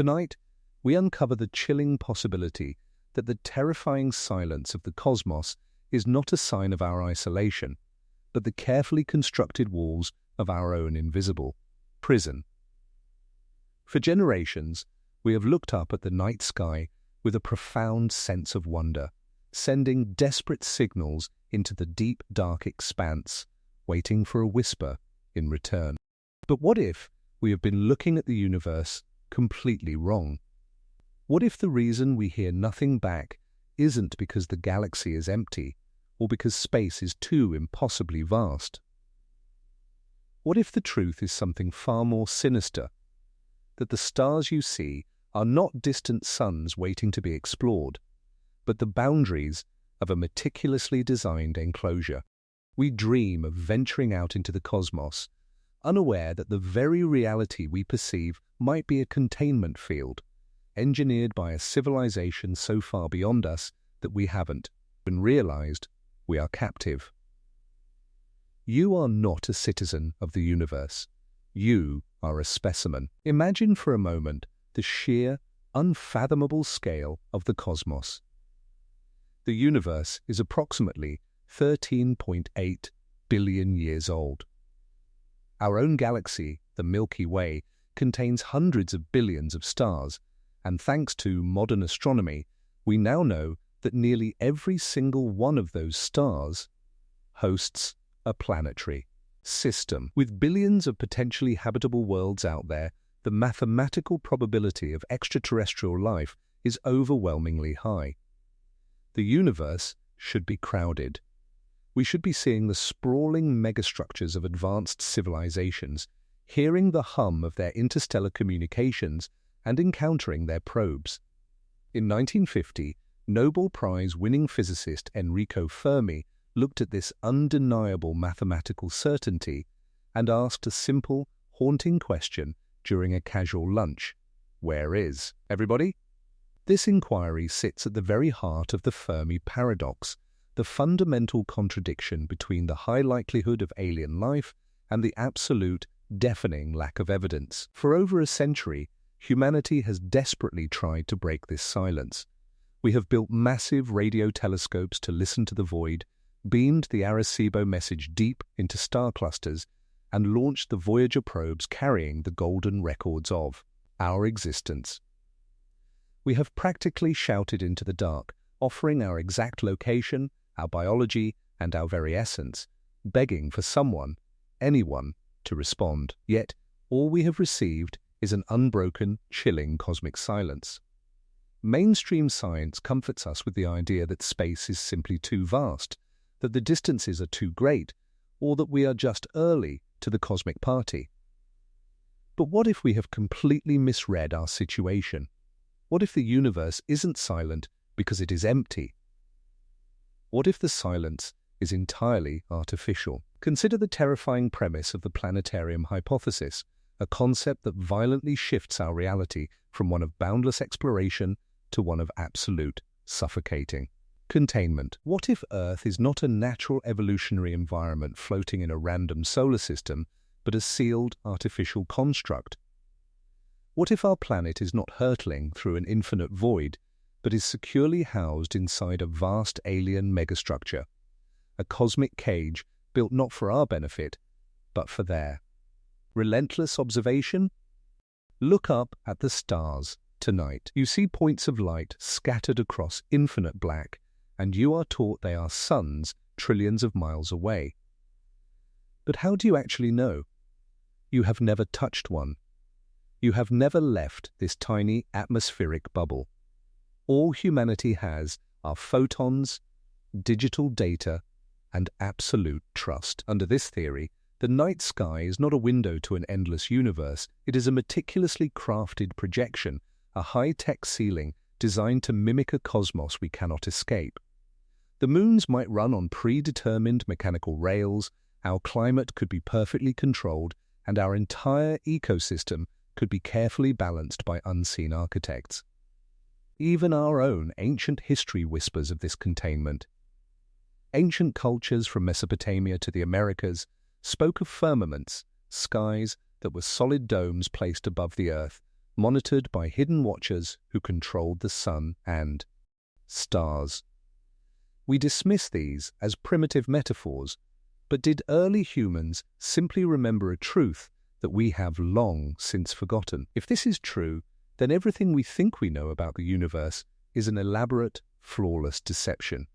Tonight, we uncover the chilling possibility that the terrifying silence of the cosmos is not a sign of our isolation, but the carefully constructed walls of our own invisible prison. For generations, we have looked up at the night sky with a profound sense of wonder, sending desperate signals into the deep, dark expanse, waiting for a whisper in return. But what if we have been looking at the universe completely wrong? What if the reason we hear nothing back isn't because the galaxy is empty, or because space is too impossibly vast? What if the truth is something far more sinister, that the stars you see are not distant suns waiting to be explored, but the boundaries of a meticulously designed enclosure? We dream of venturing out into the cosmos, unaware that the very reality we perceive might be a containment field, engineered by a civilization so far beyond us that we haven't even realized we are captive. You are not a citizen of the universe. You are a specimen. Imagine for a moment the sheer, unfathomable scale of the cosmos. The universe is approximately 13.8 billion years old. Our own galaxy, the Milky Way, contains hundreds of billions of stars, and thanks to modern astronomy, we now know that nearly every single one of those stars hosts a planetary system. With billions of potentially habitable worlds out there, the mathematical probability of extraterrestrial life is overwhelmingly high. The universe should be crowded. We should be seeing the sprawling megastructures of advanced civilizations, hearing the hum of their interstellar communications, and encountering their probes. In 1950, Nobel Prize-winning physicist Enrico Fermi looked at this undeniable mathematical certainty and asked a simple, haunting question during a casual lunch: where is everybody? This inquiry sits at the very heart of the Fermi Paradox, the fundamental contradiction between the high likelihood of alien life and the absolute, deafening lack of evidence. For over a century, humanity has desperately tried to break this silence. We have built massive radio telescopes to listen to the void, beamed the Arecibo message deep into star clusters, and launched the Voyager probes carrying the golden records of our existence. We have practically shouted into the dark, offering our exact location, our biology, and our very essence, begging for someone, anyone, to respond. Yet, all we have received is an unbroken, chilling cosmic silence. Mainstream science comforts us with the idea that space is simply too vast, that the distances are too great, or that we are just early to the cosmic party. But what if we have completely misread our situation? What if the universe isn't silent because it is empty? What if the silence is entirely artificial? Consider the terrifying premise of the planetarium hypothesis, a concept that violently shifts our reality from one of boundless exploration to one of absolute suffocating containment. What if Earth is not a natural evolutionary environment floating in a random solar system, but a sealed artificial construct? What if our planet is not hurtling through an infinite void, but is securely housed inside a vast alien megastructure, a cosmic cage built not for our benefit, but for their? Relentless observation? Look up at the stars tonight. You see points of light scattered across infinite black, and you are taught they are suns trillions of miles away. But how do you actually know? You have never touched one. You have never left this tiny atmospheric bubble. All humanity has are photons, digital data, and absolute trust. Under this theory, the night sky is not a window to an endless universe. It is a meticulously crafted projection, a high-tech ceiling designed to mimic a cosmos we cannot escape. The moons might run on predetermined mechanical rails, our climate could be perfectly controlled, and our entire ecosystem could be carefully balanced by unseen architects. Even our own ancient history whispers of this containment. Ancient cultures from Mesopotamia to the Americas spoke of firmaments, skies that were solid domes placed above the earth, monitored by hidden watchers who controlled the sun and stars. We dismiss these as primitive metaphors, but did early humans simply remember a truth that we have long since forgotten? If this is true, then everything we think we know about the universe is an elaborate, flawless deception.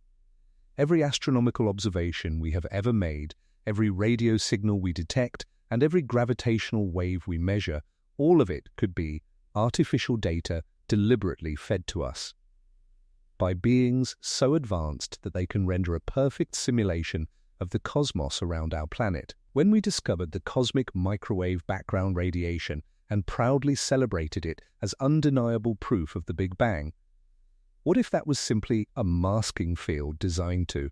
Every astronomical observation we have ever made, every radio signal we detect, and every gravitational wave we measure, all of it could be artificial data deliberately fed to us by beings so advanced that they can render a perfect simulation of the cosmos around our planet. When we discovered the cosmic microwave background radiation and proudly celebrated it as undeniable proof of the Big Bang, what if that was simply a masking field designed to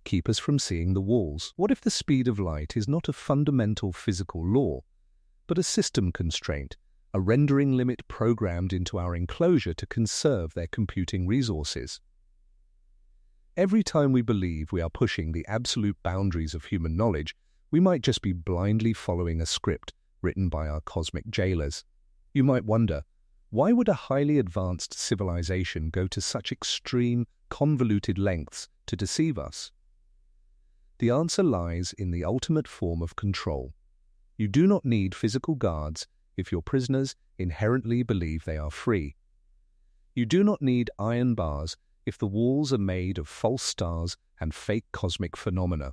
keep us from seeing the walls? What if the speed of light is not a fundamental physical law, but a system constraint, a rendering limit programmed into our enclosure to conserve their computing resources? Every time we believe we are pushing the absolute boundaries of human knowledge, we might just be blindly following a script written by our cosmic jailers. You might wonder, why would a highly advanced civilization go to such extreme, convoluted lengths to deceive us? The answer lies in the ultimate form of control. You do not need physical guards if your prisoners inherently believe they are free. You do not need iron bars if the walls are made of false stars and fake cosmic phenomena.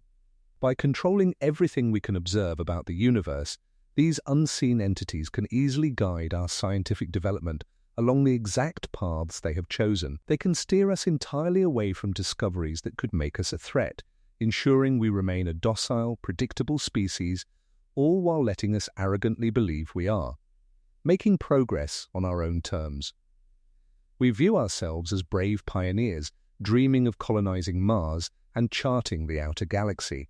By controlling everything we can observe about the universe, these unseen entities can easily guide our scientific development along the exact paths they have chosen. They can steer us entirely away from discoveries that could make us a threat, ensuring we remain a docile, predictable species, all while letting us arrogantly believe we are, making progress on our own terms. We view ourselves as brave pioneers, dreaming of colonizing Mars and charting the outer galaxy.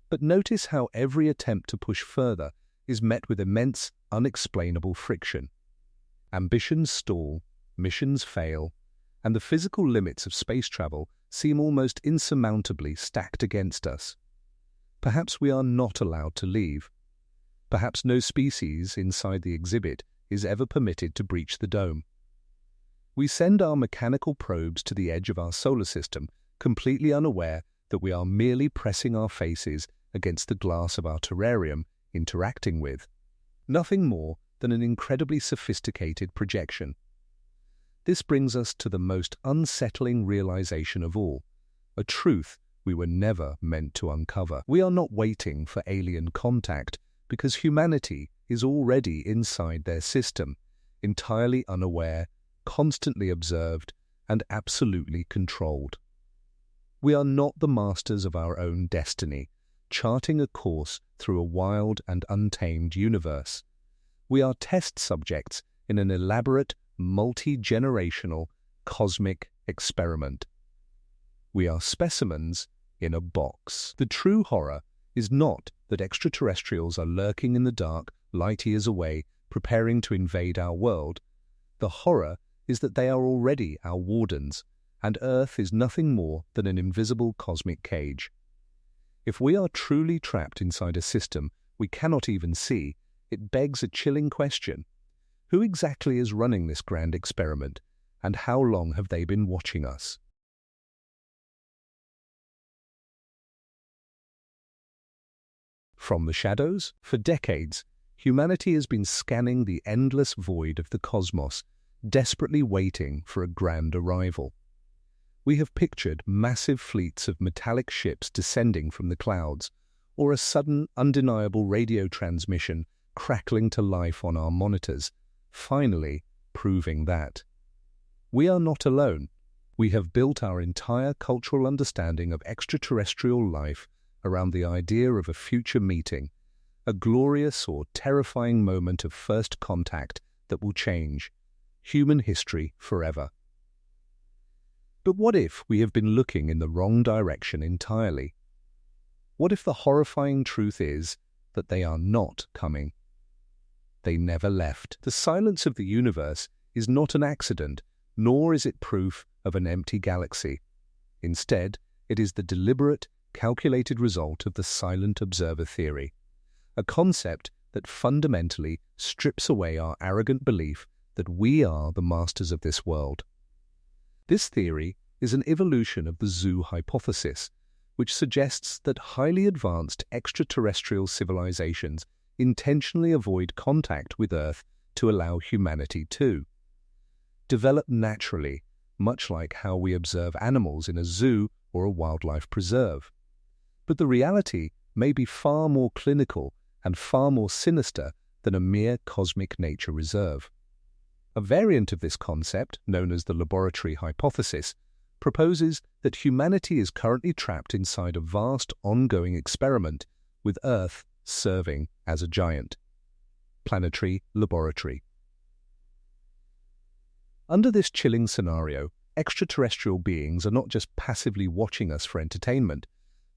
But notice how every attempt to push further is met with immense, unexplainable friction. Ambitions stall, missions fail, and the physical limits of space travel seem almost insurmountably stacked against us. Perhaps we are not allowed to leave. Perhaps no species inside the exhibit is ever permitted to breach the dome. We send our mechanical probes to the edge of our solar system, completely unaware that we are merely pressing our faces against the glass of our terrarium, interacting with nothing more than an incredibly sophisticated projection. This brings us to the most unsettling realization of all, a truth we were never meant to uncover. We are not waiting for alien contact because humanity is already inside their system, entirely unaware, constantly observed, and absolutely controlled. We are not the masters of our own destiny, charting a course through a wild and untamed universe. We are test subjects in an elaborate, multi-generational cosmic experiment. We are specimens in a box. The true horror is not that extraterrestrials are lurking in the dark, light years away, preparing to invade our world. The horror is that they are already our wardens, and Earth is nothing more than an invisible cosmic cage. If we are truly trapped inside a system we cannot even see, it begs a chilling question. Who exactly is running this grand experiment, and how long have they been watching us? From the shadows, for decades, humanity has been scanning the endless void of the cosmos, desperately waiting for a grand arrival. We have pictured massive fleets of metallic ships descending from the clouds, or a sudden, undeniable radio transmission crackling to life on our monitors, finally proving that we are not alone. We have built our entire cultural understanding of extraterrestrial life around the idea of a future meeting, a glorious or terrifying moment of first contact that will change human history forever. But what if we have been looking in the wrong direction entirely? What if the horrifying truth is that they are not coming? They never left. The silence of the universe is not an accident, nor is it proof of an empty galaxy. Instead, it is the deliberate, calculated result of the silent observer theory, a concept that fundamentally strips away our arrogant belief that we are the masters of this world. This theory is an evolution of the zoo hypothesis, which suggests that highly advanced extraterrestrial civilizations intentionally avoid contact with Earth to allow humanity to develop naturally, much like how we observe animals in a zoo or a wildlife preserve. But the reality may be far more clinical and far more sinister than a mere cosmic nature reserve. A variant of this concept, known as the laboratory hypothesis, proposes that humanity is currently trapped inside a vast ongoing experiment, with Earth serving as a giant planetary laboratory. Under this chilling scenario, extraterrestrial beings are not just passively watching us for entertainment,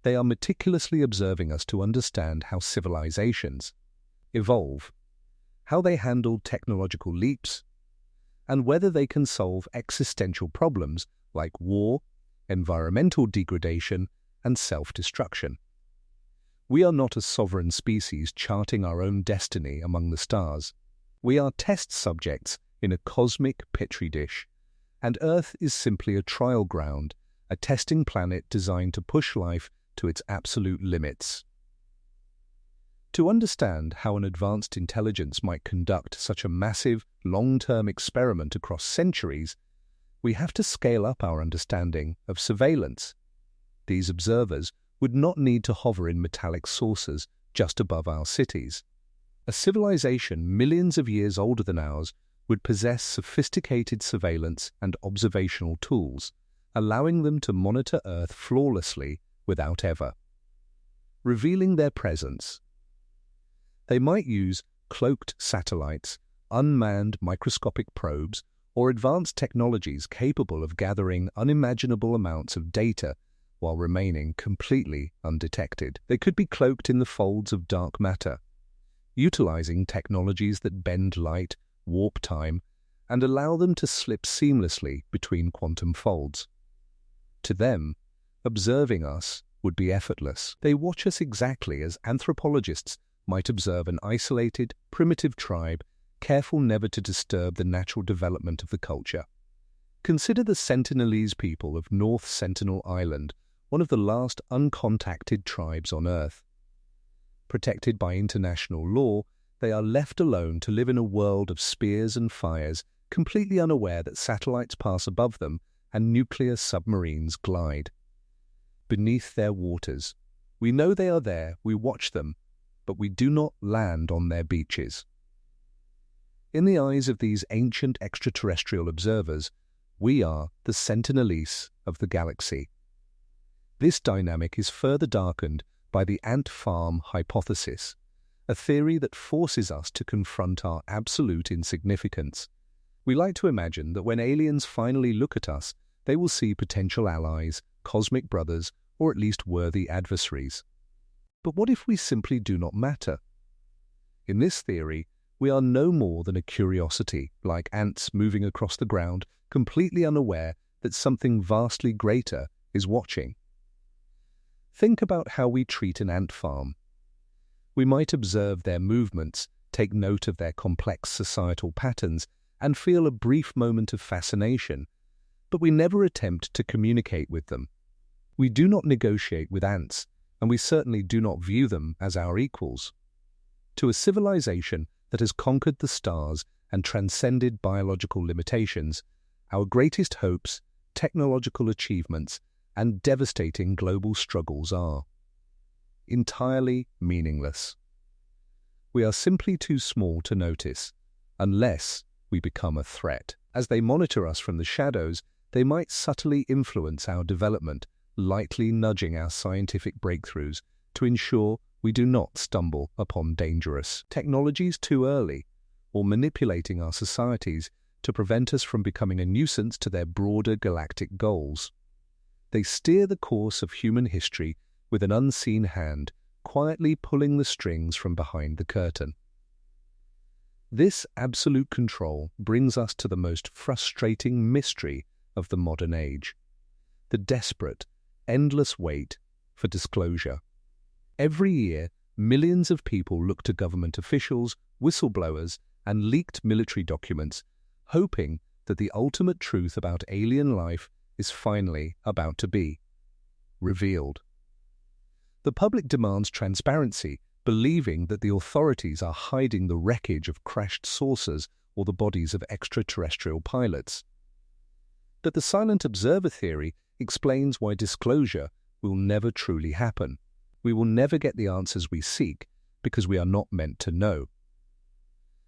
they are meticulously observing us to understand how civilizations evolve, how they handle technological leaps, and whether they can solve existential problems like war, environmental degradation, and self-destruction. We are not a sovereign species charting our own destiny among the stars. We are test subjects in a cosmic petri dish, and Earth is simply a trial ground, a testing planet designed to push life to its absolute limits. To understand how an advanced intelligence might conduct such a massive, long-term experiment across centuries, we have to scale up our understanding of surveillance. These observers would not need to hover in metallic saucers just above our cities. A civilization millions of years older than ours would possess sophisticated surveillance and observational tools, allowing them to monitor Earth flawlessly without ever revealing their presence. They might use cloaked satellites, unmanned microscopic probes, or advanced technologies capable of gathering unimaginable amounts of data while remaining completely undetected. They could be cloaked in the folds of dark matter, utilizing technologies that bend light, warp time, and allow them to slip seamlessly between quantum folds. To them, observing us would be effortless. They watch us exactly as anthropologists might observe an isolated, primitive tribe, careful never to disturb the natural development of the culture. Consider the Sentinelese people of North Sentinel Island, one of the last uncontacted tribes on Earth. Protected by international law, they are left alone to live in a world of spears and fires, completely unaware that satellites pass above them and nuclear submarines glide beneath their waters. We know they are there, we watch them, but we do not land on their beaches. In the eyes of these ancient extraterrestrial observers, we are the Sentinelese of the galaxy. This dynamic is further darkened by the ant farm hypothesis, a theory that forces us to confront our absolute insignificance. We like to imagine that when aliens finally look at us, they will see potential allies, cosmic brothers, or at least worthy adversaries. But what if we simply do not matter? In this theory, we are no more than a curiosity, like ants moving across the ground, completely unaware that something vastly greater is watching. Think about how we treat an ant farm. We might observe their movements, take note of their complex societal patterns, and feel a brief moment of fascination, but we never attempt to communicate with them. We do not negotiate with ants, and we certainly do not view them as our equals. To a civilization that has conquered the stars and transcended biological limitations, our greatest hopes, technological achievements, and devastating global struggles are entirely meaningless. We are simply too small to notice, unless we become a threat. As they monitor us from the shadows, they might subtly influence our development, lightly nudging our scientific breakthroughs to ensure we do not stumble upon dangerous technologies too early, or manipulating our societies to prevent us from becoming a nuisance to their broader galactic goals. They steer the course of human history with an unseen hand, quietly pulling the strings from behind the curtain. This absolute control brings us to the most frustrating mystery of the modern age: the desperate, endless wait for disclosure. Every year, millions of people look to government officials, whistleblowers, and leaked military documents, hoping that the ultimate truth about alien life is finally about to be revealed. The public demands transparency, believing that the authorities are hiding the wreckage of crashed saucers or the bodies of extraterrestrial pilots. But the silent observer theory explains why disclosure will never truly happen. We will never get the answers we seek because we are not meant to know.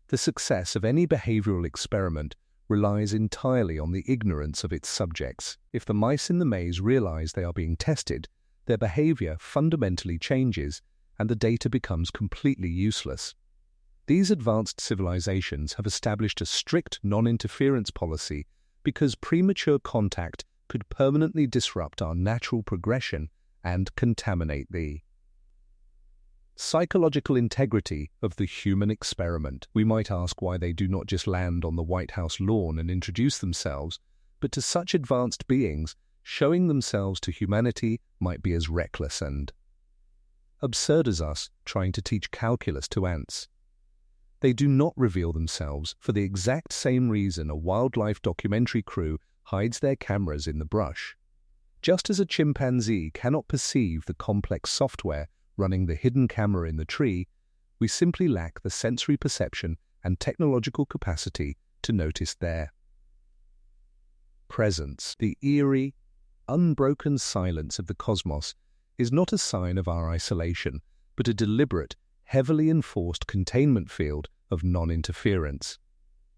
The success of any behavioral experiment relies entirely on the ignorance of its subjects. If the mice in the maze realize they are being tested, their behavior fundamentally changes and the data becomes completely useless. These advanced civilizations have established a strict non-interference policy because premature contact could permanently disrupt our natural progression and contaminate the psychological integrity of the human experiment. We might ask why they do not just land on the White House lawn and introduce themselves, but to such advanced beings, showing themselves to humanity might be as reckless and absurd as us trying to teach calculus to ants. They do not reveal themselves for the exact same reason a wildlife documentary crew hides their cameras in the brush. Just as a chimpanzee cannot perceive the complex software running the hidden camera in the tree, we simply lack the sensory perception and technological capacity to notice their presence. The eerie, unbroken silence of the cosmos is not a sign of our isolation, but a deliberate, heavily enforced containment field of non-interference.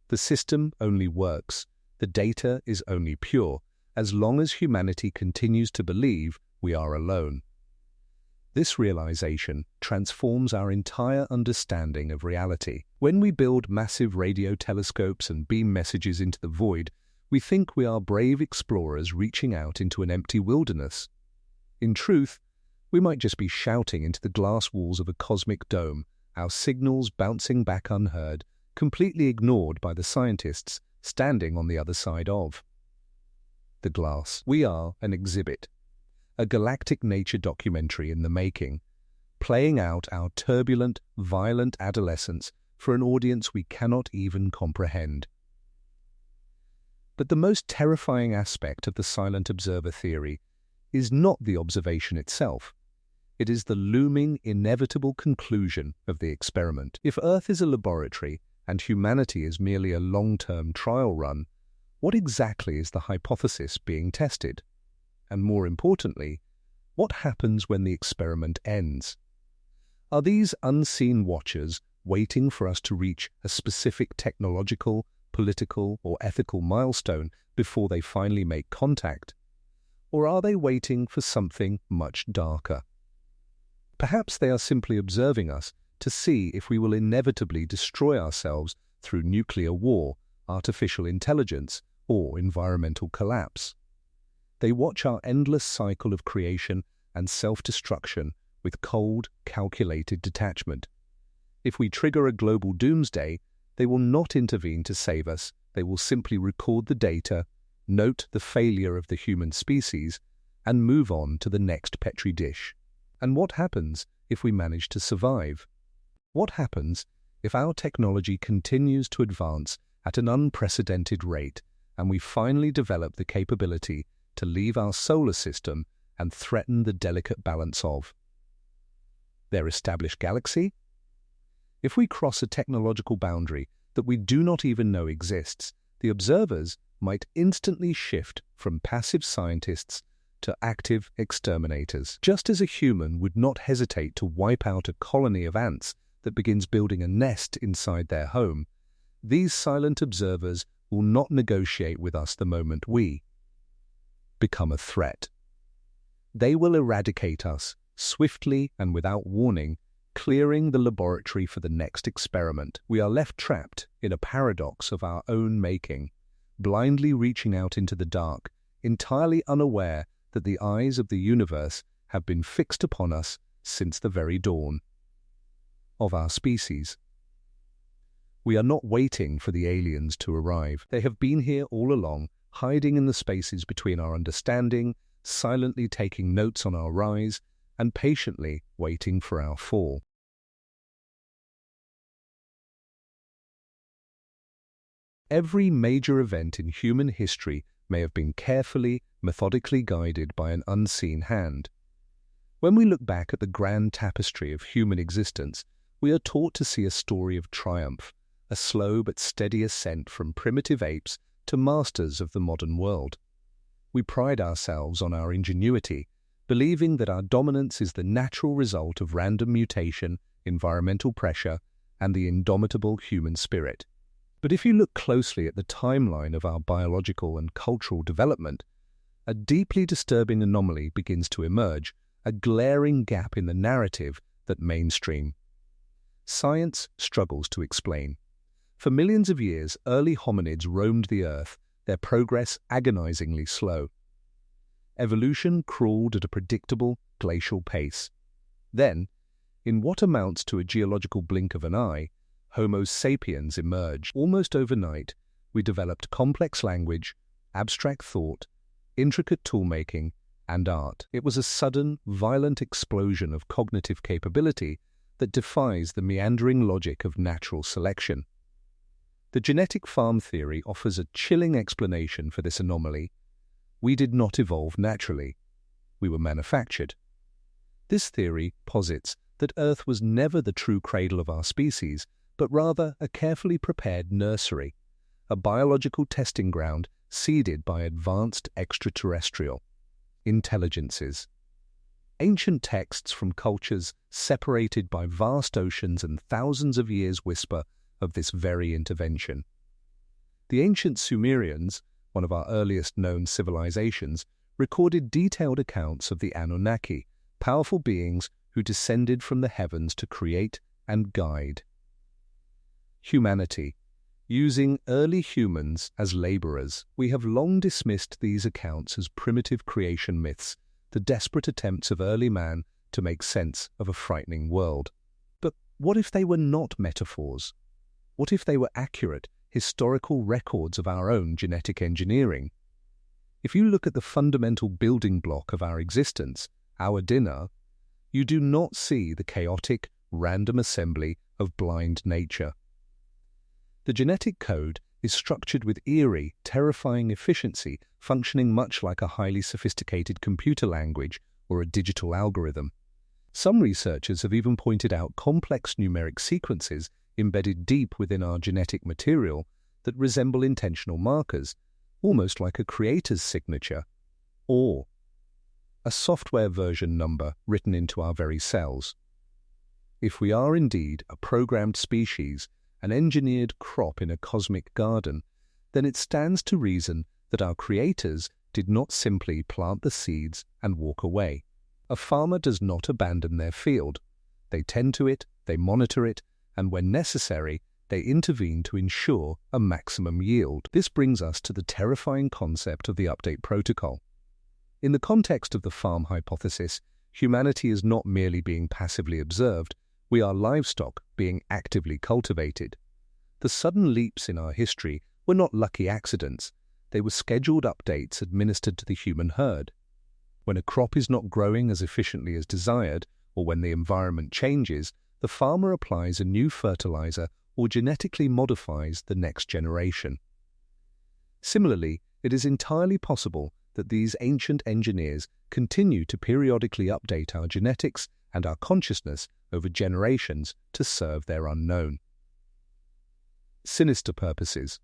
The system only works, the data is only pure, as long as humanity continues to believe we are alone. This realization transforms our entire understanding of reality. When we build massive radio telescopes and beam messages into the void, we think we are brave explorers reaching out into an empty wilderness. In truth, we might just be shouting into the glass walls of a cosmic dome, our signals bouncing back unheard, completely ignored by the scientists standing on the other side of the glass. We are an exhibit, a galactic nature documentary in the making, playing out our turbulent, violent adolescence for an audience we cannot even comprehend. But the most terrifying aspect of the silent observer theory is not the observation itself. It is the looming, inevitable conclusion of the experiment. If Earth is a laboratory and humanity is merely a long-term trial run, what exactly is the hypothesis being tested? And more importantly, what happens when the experiment ends? Are these unseen watchers waiting for us to reach a specific technological, political, or ethical milestone before they finally make contact? Or are they waiting for something much darker? Perhaps they are simply observing us to see if we will inevitably destroy ourselves through nuclear war, artificial intelligence, or environmental collapse. They watch our endless cycle of creation and self-destruction with cold, calculated detachment. If we trigger a global doomsday, they will not intervene to save us. They will simply record the data, note the failure of the human species, and move on to the next petri dish. And what happens if we manage to survive? What happens if our technology continues to advance at an unprecedented rate and we finally develop the capability to leave our solar system and threaten the delicate balance of their established galaxy? If we cross a technological boundary that we do not even know exists, the observers might instantly shift from passive scientists to active exterminators. Just as a human would not hesitate to wipe out a colony of ants that begins building a nest inside their home, these silent observers will not negotiate with us the moment we become a threat. They will eradicate us swiftly and without warning, clearing the laboratory for the next experiment. We are left trapped in a paradox of our own making, blindly reaching out into the dark, entirely unaware that the eyes of the universe have been fixed upon us since the very dawn of our species. We are not waiting for the aliens to arrive. They have been here all along, hiding in the spaces between our understanding, silently taking notes on our rise, and patiently waiting for our fall. Every major event in human history may have been carefully, methodically guided by an unseen hand. When we look back at the grand tapestry of human existence, we are taught to see a story of triumph, a slow but steady ascent from primitive apes to masters of the modern world. We pride ourselves on our ingenuity, believing that our dominance is the natural result of random mutation, environmental pressure, and the indomitable human spirit. But if you look closely at the timeline of our biological and cultural development, a deeply disturbing anomaly begins to emerge, a glaring gap in the narrative that mainstream science struggles to explain. For millions of years, early hominids roamed the earth, their progress agonizingly slow. Evolution crawled at a predictable, glacial pace. Then, in what amounts to a geological blink of an eye, Homo sapiens emerged. Almost overnight, we developed complex language, abstract thought, intricate toolmaking, and art. It was a sudden, violent explosion of cognitive capability that defies the meandering logic of natural selection. The genetic farm theory offers a chilling explanation for this anomaly. We did not evolve naturally. We were manufactured. This theory posits that Earth was never the true cradle of our species, but rather a carefully prepared nursery, a biological testing ground seeded by advanced extraterrestrial intelligences. Ancient texts from cultures separated by vast oceans and thousands of years whisper of this very intervention. The ancient Sumerians, one of our earliest known civilizations, recorded detailed accounts of the Anunnaki, powerful beings who descended from the heavens to create and guide humanity. Using early humans as laborers, we have long dismissed these accounts as primitive creation myths, the desperate attempts of early man to make sense of a frightening world. But what if they were not metaphors? What if they were accurate, historical records of our own genetic engineering? If you look at the fundamental building block of our existence, our dinner, you do not see the chaotic, random assembly of blind nature. The genetic code is structured with eerie, terrifying efficiency, functioning much like a highly sophisticated computer language or a digital algorithm. Some researchers have even pointed out complex numeric sequences embedded deep within our genetic material that resemble intentional markers, almost like a creator's signature, or a software version number written into our very cells. If we are indeed a programmed species, an engineered crop in a cosmic garden, then it stands to reason that our creators did not simply plant the seeds and walk away. A farmer does not abandon their field. They tend to it, they monitor it, and when necessary, they intervene to ensure a maximum yield. This brings us to the terrifying concept of the update protocol. In the context of the farm hypothesis, humanity is not merely being passively observed, we are livestock being actively cultivated. The sudden leaps in our history were not lucky accidents, they were scheduled updates administered to the human herd. When a crop is not growing as efficiently as desired, or when the environment changes, the farmer applies a new fertilizer or genetically modifies the next generation. Similarly, it is entirely possible that these ancient engineers continue to periodically update our genetics and our consciousness over generations to serve their unknown sinister purposes.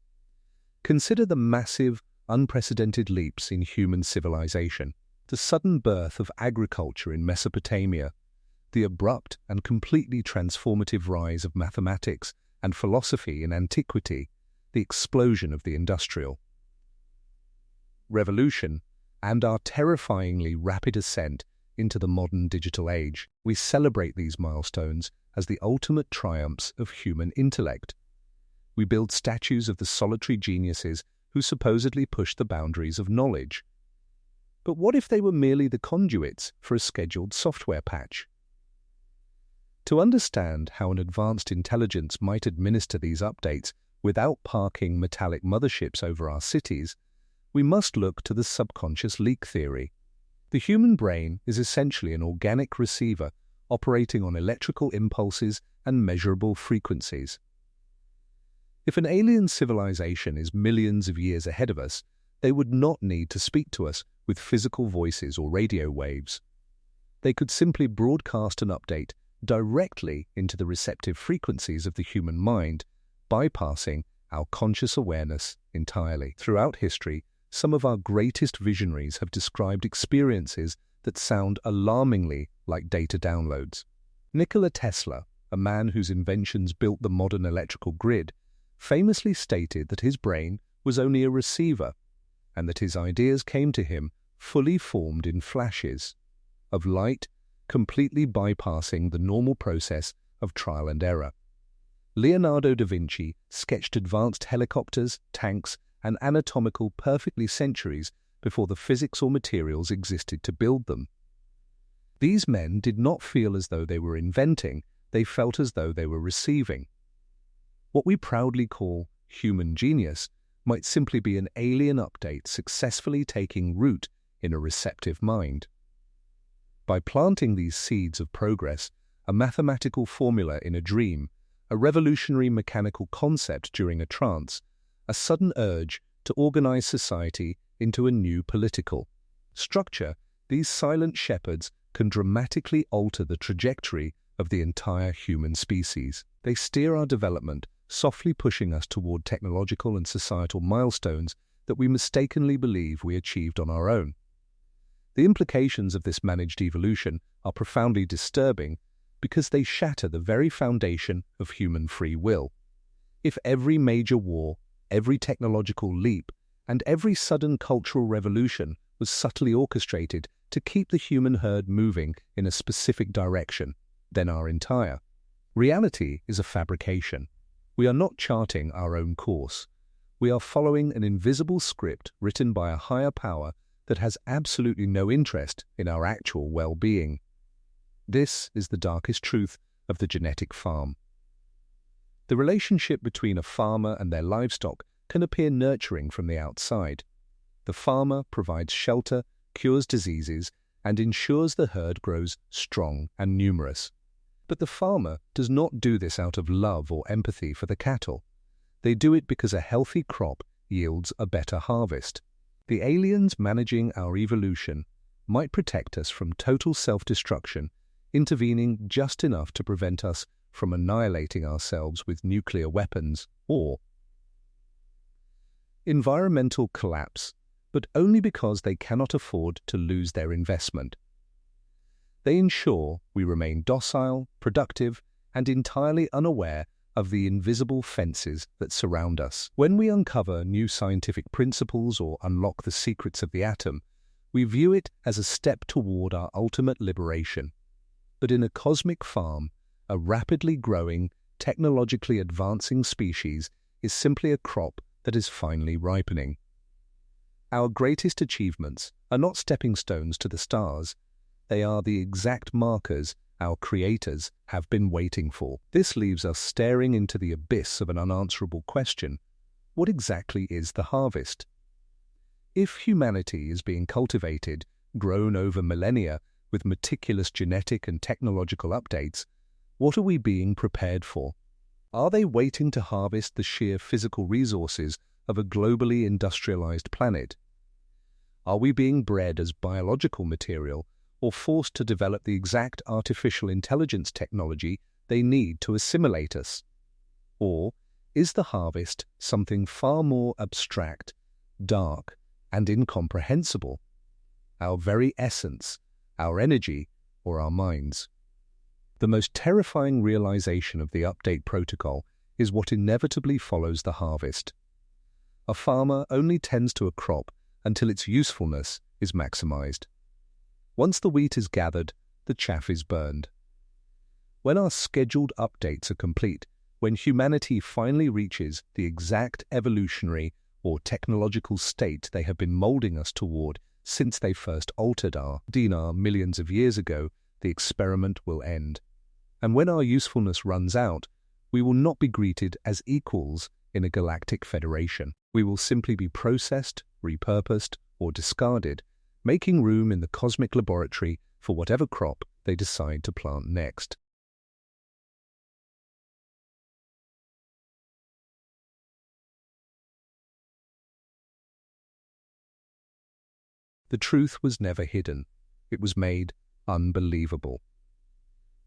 Consider the massive, unprecedented leaps in human civilization, the sudden birth of agriculture in Mesopotamia, the abrupt and completely transformative rise of mathematics and philosophy in antiquity, the explosion of the Industrial Revolution, and our terrifyingly rapid ascent into the modern digital age. We celebrate these milestones as the ultimate triumphs of human intellect. We build statues of the solitary geniuses who supposedly push the boundaries of knowledge. But what if they were merely the conduits for a scheduled software patch? To understand how an advanced intelligence might administer these updates without parking metallic motherships over our cities, we must look to the subconscious leak theory. The human brain is essentially an organic receiver operating on electrical impulses and measurable frequencies. If an alien civilization is millions of years ahead of us, they would not need to speak to us with physical voices or radio waves. They could simply broadcast an update directly into the receptive frequencies of the human mind, bypassing our conscious awareness entirely. Throughout history, some of our greatest visionaries have described experiences that sound alarmingly like data downloads. Nikola Tesla, a man whose inventions built the modern electrical grid, famously stated that his brain was only a receiver and that his ideas came to him fully formed in flashes of light, completely bypassing the normal process of trial and error. Leonardo da Vinci sketched advanced helicopters, tanks, and anatomical perfectly centuries before the physics or materials existed to build them. These men did not feel as though they were inventing, they felt as though they were receiving. What we proudly call human genius might simply be an alien update successfully taking root in a receptive mind. By planting these seeds of progress, a mathematical formula in a dream, a revolutionary mechanical concept during a trance, a sudden urge to organize society into a new political structure, these silent shepherds can dramatically alter the trajectory of the entire human species. They steer our development, softly pushing us toward technological and societal milestones that we mistakenly believe we achieved on our own. The implications of this managed evolution are profoundly disturbing because they shatter the very foundation of human free will. If every major war, every technological leap, and every sudden cultural revolution was subtly orchestrated to keep the human herd moving in a specific direction, then our entire reality is a fabrication. We are not charting our own course. We are following an invisible script written by a higher power that has absolutely no interest in our actual well-being. This is the darkest truth of the genetic farm. The relationship between a farmer and their livestock can appear nurturing from the outside. The farmer provides shelter, cures diseases, and ensures the herd grows strong and numerous. But the farmer does not do this out of love or empathy for the cattle. They do it because a healthy crop yields a better harvest. The aliens managing our evolution might protect us from total self-destruction, intervening just enough to prevent us from annihilating ourselves with nuclear weapons or environmental collapse, but only because they cannot afford to lose their investment. They ensure we remain docile, productive, and entirely unaware of the invisible fences that surround us. When we uncover new scientific principles or unlock the secrets of the atom, we view it as a step toward our ultimate liberation. But in a cosmic farm, a rapidly growing, technologically advancing species is simply a crop that is finally ripening. Our greatest achievements are not stepping stones to the stars. They are the exact markers our creators have been waiting for. This leaves us staring into the abyss of an unanswerable question. What exactly is the harvest? If humanity is being cultivated, grown over millennia with meticulous genetic and technological updates, what are we being prepared for? Are they waiting to harvest the sheer physical resources of a globally industrialized planet? Are we being bred as biological material or forced to develop the exact artificial intelligence technology they need to assimilate us? Or is the harvest something far more abstract, dark, and incomprehensible? Our very essence, our energy, or our minds? The most terrifying realization of the update protocol is what inevitably follows the harvest. A farmer only tends to a crop until its usefulness is maximized. Once the wheat is gathered, the chaff is burned. When our scheduled updates are complete, when humanity finally reaches the exact evolutionary or technological state they have been molding us toward since they first altered our DNA millions of years ago, the experiment will end. And when our usefulness runs out, we will not be greeted as equals in a galactic federation. We will simply be processed, repurposed, or discarded, making room in the cosmic laboratory for whatever crop they decide to plant next. The truth was never hidden. It was made unbelievable.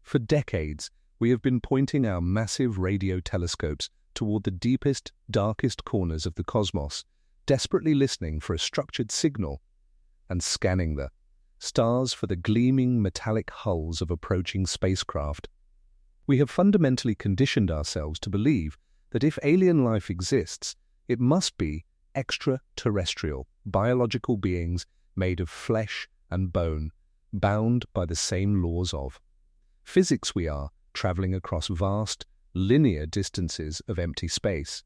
For decades, we have been pointing our massive radio telescopes toward the deepest, darkest corners of the cosmos, desperately listening for a structured signal and scanning the stars for the gleaming metallic hulls of approaching spacecraft. We have fundamentally conditioned ourselves to believe that if alien life exists, it must be extraterrestrial, biological beings made of flesh and bone, bound by the same laws of physics. We are traveling across vast, linear distances of empty space.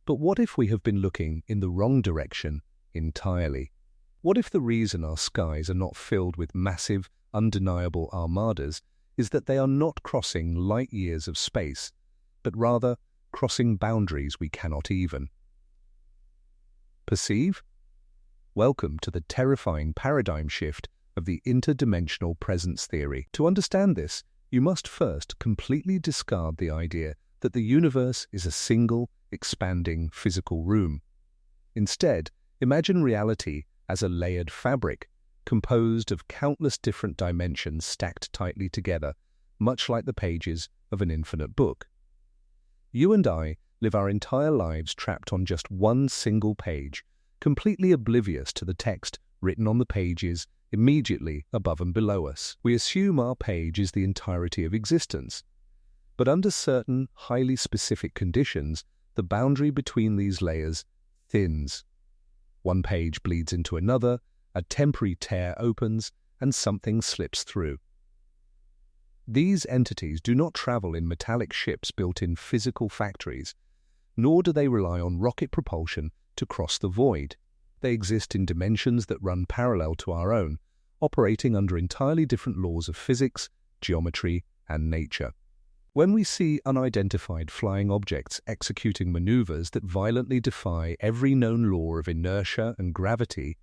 But what if we have been looking in the wrong direction entirely? What if the reason our skies are not filled with massive, undeniable armadas is that they are not crossing light years of space, but rather crossing boundaries we cannot even perceive? Welcome to the terrifying paradigm shift of the interdimensional presence theory. To understand this, you must first completely discard the idea that the universe is a single, expanding physical room. Instead, imagine reality as a layered fabric, composed of countless different dimensions stacked tightly together, much like the pages of an infinite book. You and I live our entire lives trapped on just one single page, completely oblivious to the text written on the pages immediately above and below us. We assume our page is the entirety of existence. But under certain, highly specific conditions, the boundary between these layers thins. One page bleeds into another, a temporary tear opens, and something slips through. These entities do not travel in metallic ships built in physical factories, nor do they rely on rocket propulsion to cross the void. They exist in dimensions that run parallel to our own, operating under entirely different laws of physics, geometry, and nature. When we see unidentified flying objects executing maneuvers that violently defy every known law of inertia and gravity,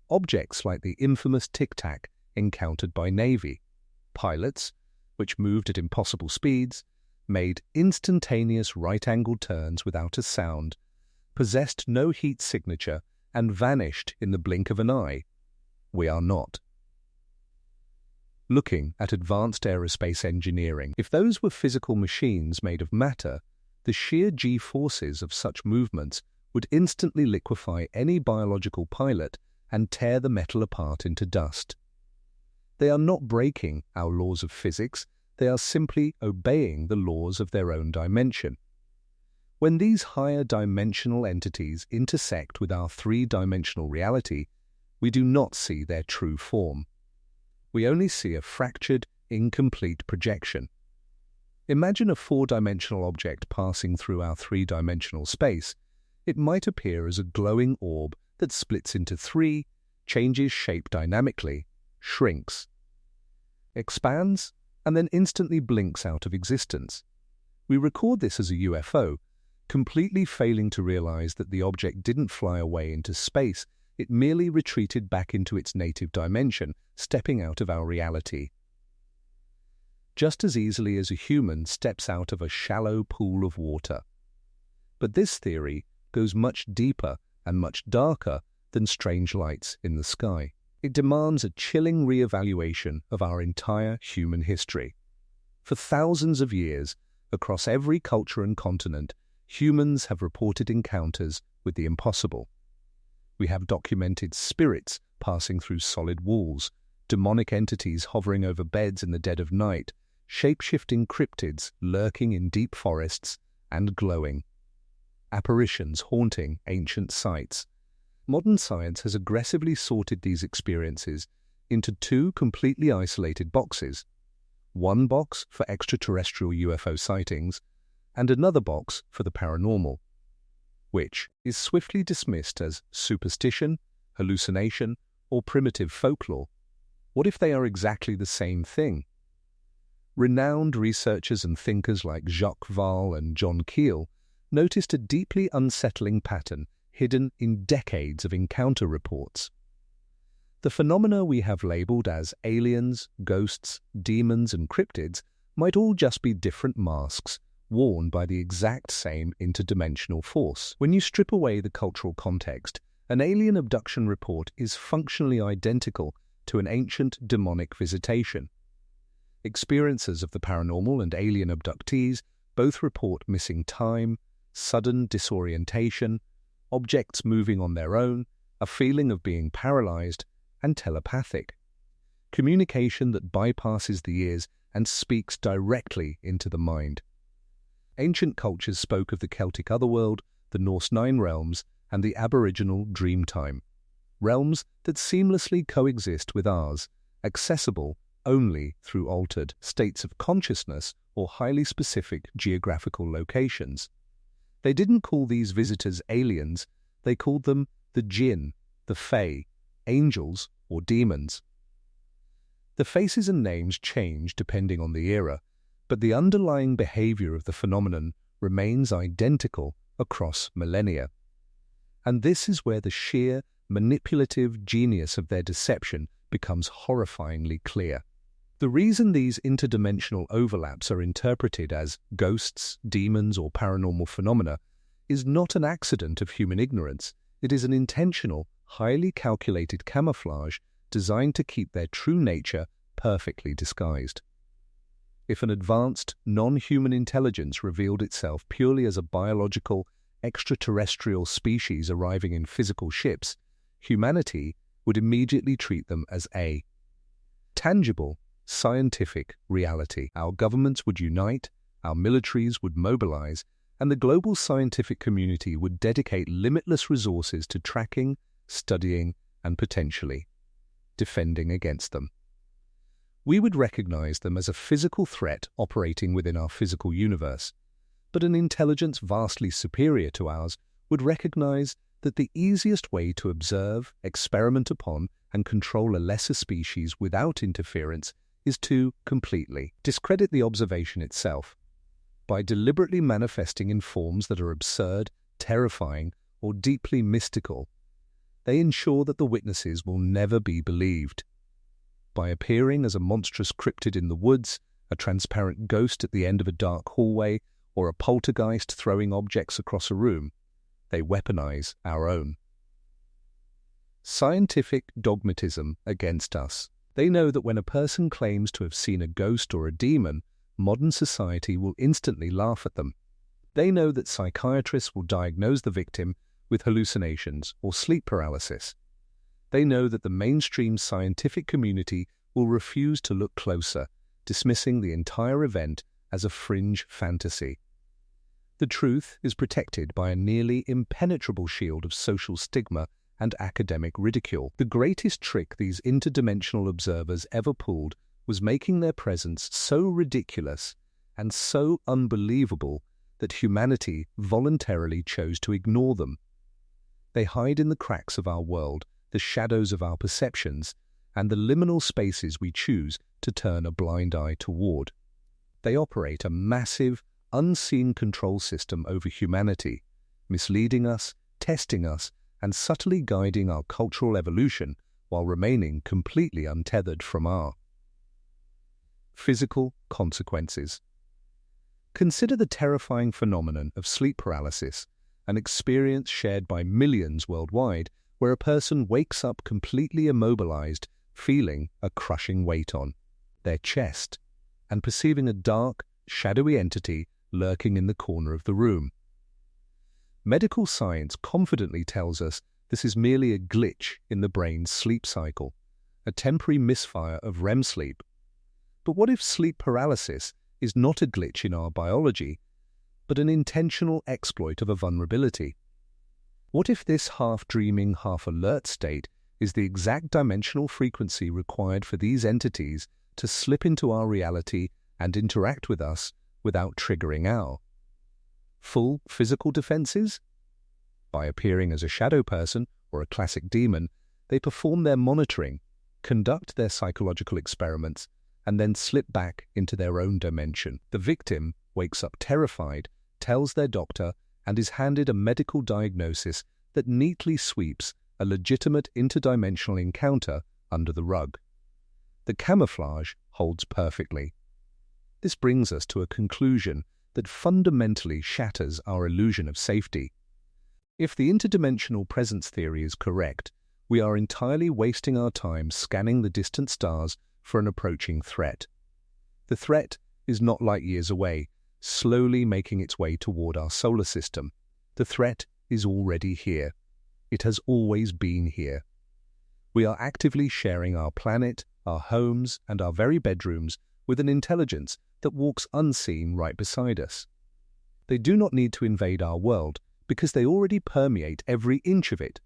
objects like the infamous tic-tac encountered by Navy pilots, which moved at impossible speeds, made instantaneous right-angled turns without a sound, possessed no heat signature, and vanished in the blink of an eye, we are not looking at advanced aerospace engineering. If those were physical machines made of matter, the sheer G-forces of such movements would instantly liquefy any biological pilot and tear the metal apart into dust. They are not breaking our laws of physics, they are simply obeying the laws of their own dimension. When these higher dimensional entities intersect with our three-dimensional reality, we do not see their true form. We only see a fractured, incomplete projection. Imagine a four-dimensional object passing through our three-dimensional space. It might appear as a glowing orb that splits into three, changes shape dynamically, shrinks, expands, and then instantly blinks out of existence. We record this as a UFO, completely failing to realize that the object didn't fly away into space, it merely retreated back into its native dimension, stepping out of our reality. Just as easily as a human steps out of a shallow pool of water. But this theory goes much deeper and much darker than strange lights in the sky. It demands a chilling re-evaluation of our entire human history. For thousands of years, across every culture and continent, humans have reported encounters with the impossible. We have documented spirits passing through solid walls, demonic entities hovering over beds in the dead of night, shape-shifting cryptids lurking in deep forests and glowing, apparitions haunting ancient sites. Modern science has aggressively sorted these experiences into two completely isolated boxes. One box for extraterrestrial UFO sightings, and another box for the paranormal, which is swiftly dismissed as superstition, hallucination, or primitive folklore. What if they are exactly the same thing? Renowned researchers and thinkers like Jacques Vall and John Keel noticed a deeply unsettling pattern hidden in decades of encounter reports. The phenomena we have labeled as aliens, ghosts, demons, and cryptids might all just be different masks worn by the exact same interdimensional force. When you strip away the cultural context An alien abduction report is functionally identical to an ancient demonic visitation. Experiencers of the paranormal and alien abductees both report missing time, sudden disorientation, objects moving on their own, a feeling of being paralyzed, and telepathic communication that bypasses the ears and speaks directly into the mind. Ancient cultures spoke of the Celtic otherworld, the Norse nine realms, and the Aboriginal Dreamtime, realms that seamlessly coexist with ours, accessible only through altered states of consciousness or highly specific geographical locations. They didn't call these visitors aliens, they called them the jinn, the fae, angels, or demons. The faces and names change depending on the era, but the underlying behavior of the phenomenon remains identical across millennia. And this is where the sheer, manipulative genius of their deception becomes horrifyingly clear. The reason these interdimensional overlaps are interpreted as ghosts, demons, or paranormal phenomena is not an accident of human ignorance. It is an intentional, highly calculated camouflage designed to keep their true nature perfectly disguised. If an advanced, non-human intelligence revealed itself purely as a biological, extraterrestrial species arriving in physical ships, humanity would immediately treat them as a tangible, scientific reality. Our governments would unite, our militaries would mobilize, and the global scientific community would dedicate limitless resources to tracking, studying, and potentially defending against them. We would recognize them as a physical threat operating within our physical universe, but an intelligence vastly superior to ours would recognize that the easiest way to observe, experiment upon, and control a lesser species without interference is to completely discredit the observation itself. By deliberately manifesting in forms that are absurd, terrifying, or deeply mystical, they ensure that the witnesses will never be believed. By appearing as a monstrous cryptid in the woods, a transparent ghost at the end of a dark hallway, or a poltergeist throwing objects across a room, they weaponize our own scientific dogmatism against us. They know that when a person claims to have seen a ghost or a demon, modern society will instantly laugh at them. They know that psychiatrists will diagnose the victim with hallucinations or sleep paralysis. They know that the mainstream scientific community will refuse to look closer, dismissing the entire event as a fringe fantasy. The truth is protected by a nearly impenetrable shield of social stigma and academic ridicule. The greatest trick these interdimensional observers ever pulled was making their presence so ridiculous and so unbelievable that humanity voluntarily chose to ignore them. They hide in the cracks of our world, the shadows of our perceptions, and the liminal spaces we choose to turn a blind eye toward. They operate a massive, unseen control system over humanity, misleading us, testing us, and subtly guiding our cultural evolution while remaining completely untethered from our physical consequences. Consider the terrifying phenomenon of sleep paralysis, an experience shared by millions worldwide where a person wakes up completely immobilized, feeling a crushing weight on their chest and perceiving a dark, shadowy entity lurking in the corner of the room. Medical science confidently tells us this is merely a glitch in the brain's sleep cycle, a temporary misfire of REM sleep. But what if sleep paralysis is not a glitch in our biology, but an intentional exploit of a vulnerability? What if this half-dreaming, half-alert state is the exact dimensional frequency required for these entities to slip into our reality and interact with us without triggering our full physical defenses? By appearing as a shadow person or a classic demon, they perform their monitoring, conduct their psychological experiments, and then slip back into their own dimension. The victim wakes up terrified, tells their doctor, and is handed a medical diagnosis that neatly sweeps a legitimate interdimensional encounter under the rug. The camouflage holds perfectly. This brings us to a conclusion that fundamentally shatters our illusion of safety. If the interdimensional presence theory is correct, we are entirely wasting our time scanning the distant stars for an approaching threat. The threat is not light years away, slowly making its way toward our solar system. The threat is already here. It has always been here. We are actively sharing our planet, our homes, and our very bedrooms with an intelligence that walks unseen right beside us. They do not need to invade our world because they already permeate every inch of it.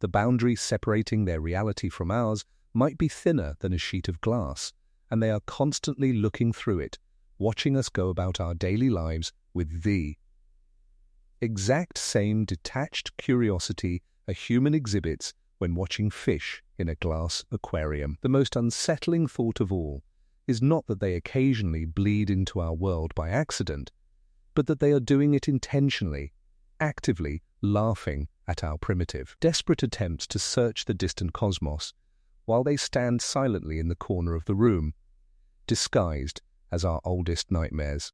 The boundary separating their reality from ours might be thinner than a sheet of glass, and they are constantly looking through it, watching us go about our daily lives with the exact same detached curiosity a human exhibits when watching fish in a glass aquarium. The most unsettling thought of all is not that they occasionally bleed into our world by accident, but that they are doing it intentionally, actively laughing at our primitive, desperate attempts to search the distant cosmos, while they stand silently in the corner of the room, disguised as our oldest nightmares.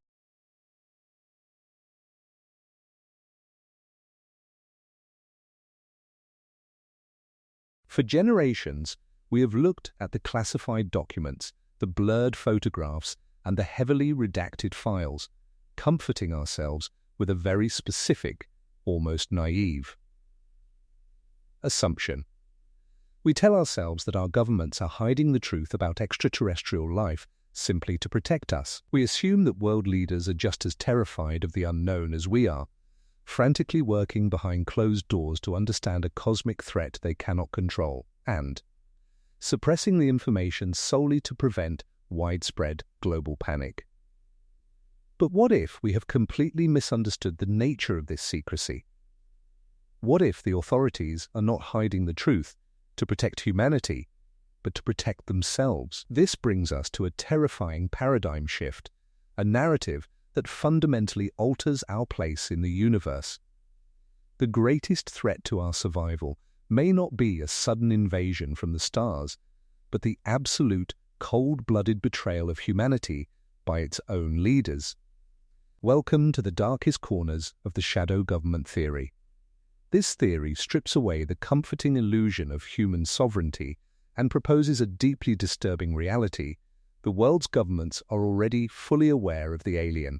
For generations, we have looked at the classified documents, the blurred photographs, and the heavily redacted files, comforting ourselves with a very specific, almost naive assumption. We tell ourselves that our governments are hiding the truth about extraterrestrial life simply to protect us. We assume that world leaders are just as terrified of the unknown as we are, frantically working behind closed doors to understand a cosmic threat they cannot control, and suppressing the information solely to prevent widespread global panic. But what if we have completely misunderstood the nature of this secrecy? What if the authorities are not hiding the truth to protect humanity, but to protect themselves? This brings us to a terrifying paradigm shift, a narrative that fundamentally alters our place in the universe. The greatest threat to our survival may not be a sudden invasion from the stars, but the absolute, cold-blooded betrayal of humanity by its own leaders. Welcome to the darkest corners of the shadow government theory. This theory strips away the comforting illusion of human sovereignty and proposes a deeply disturbing reality. The world's governments are already fully aware of the alien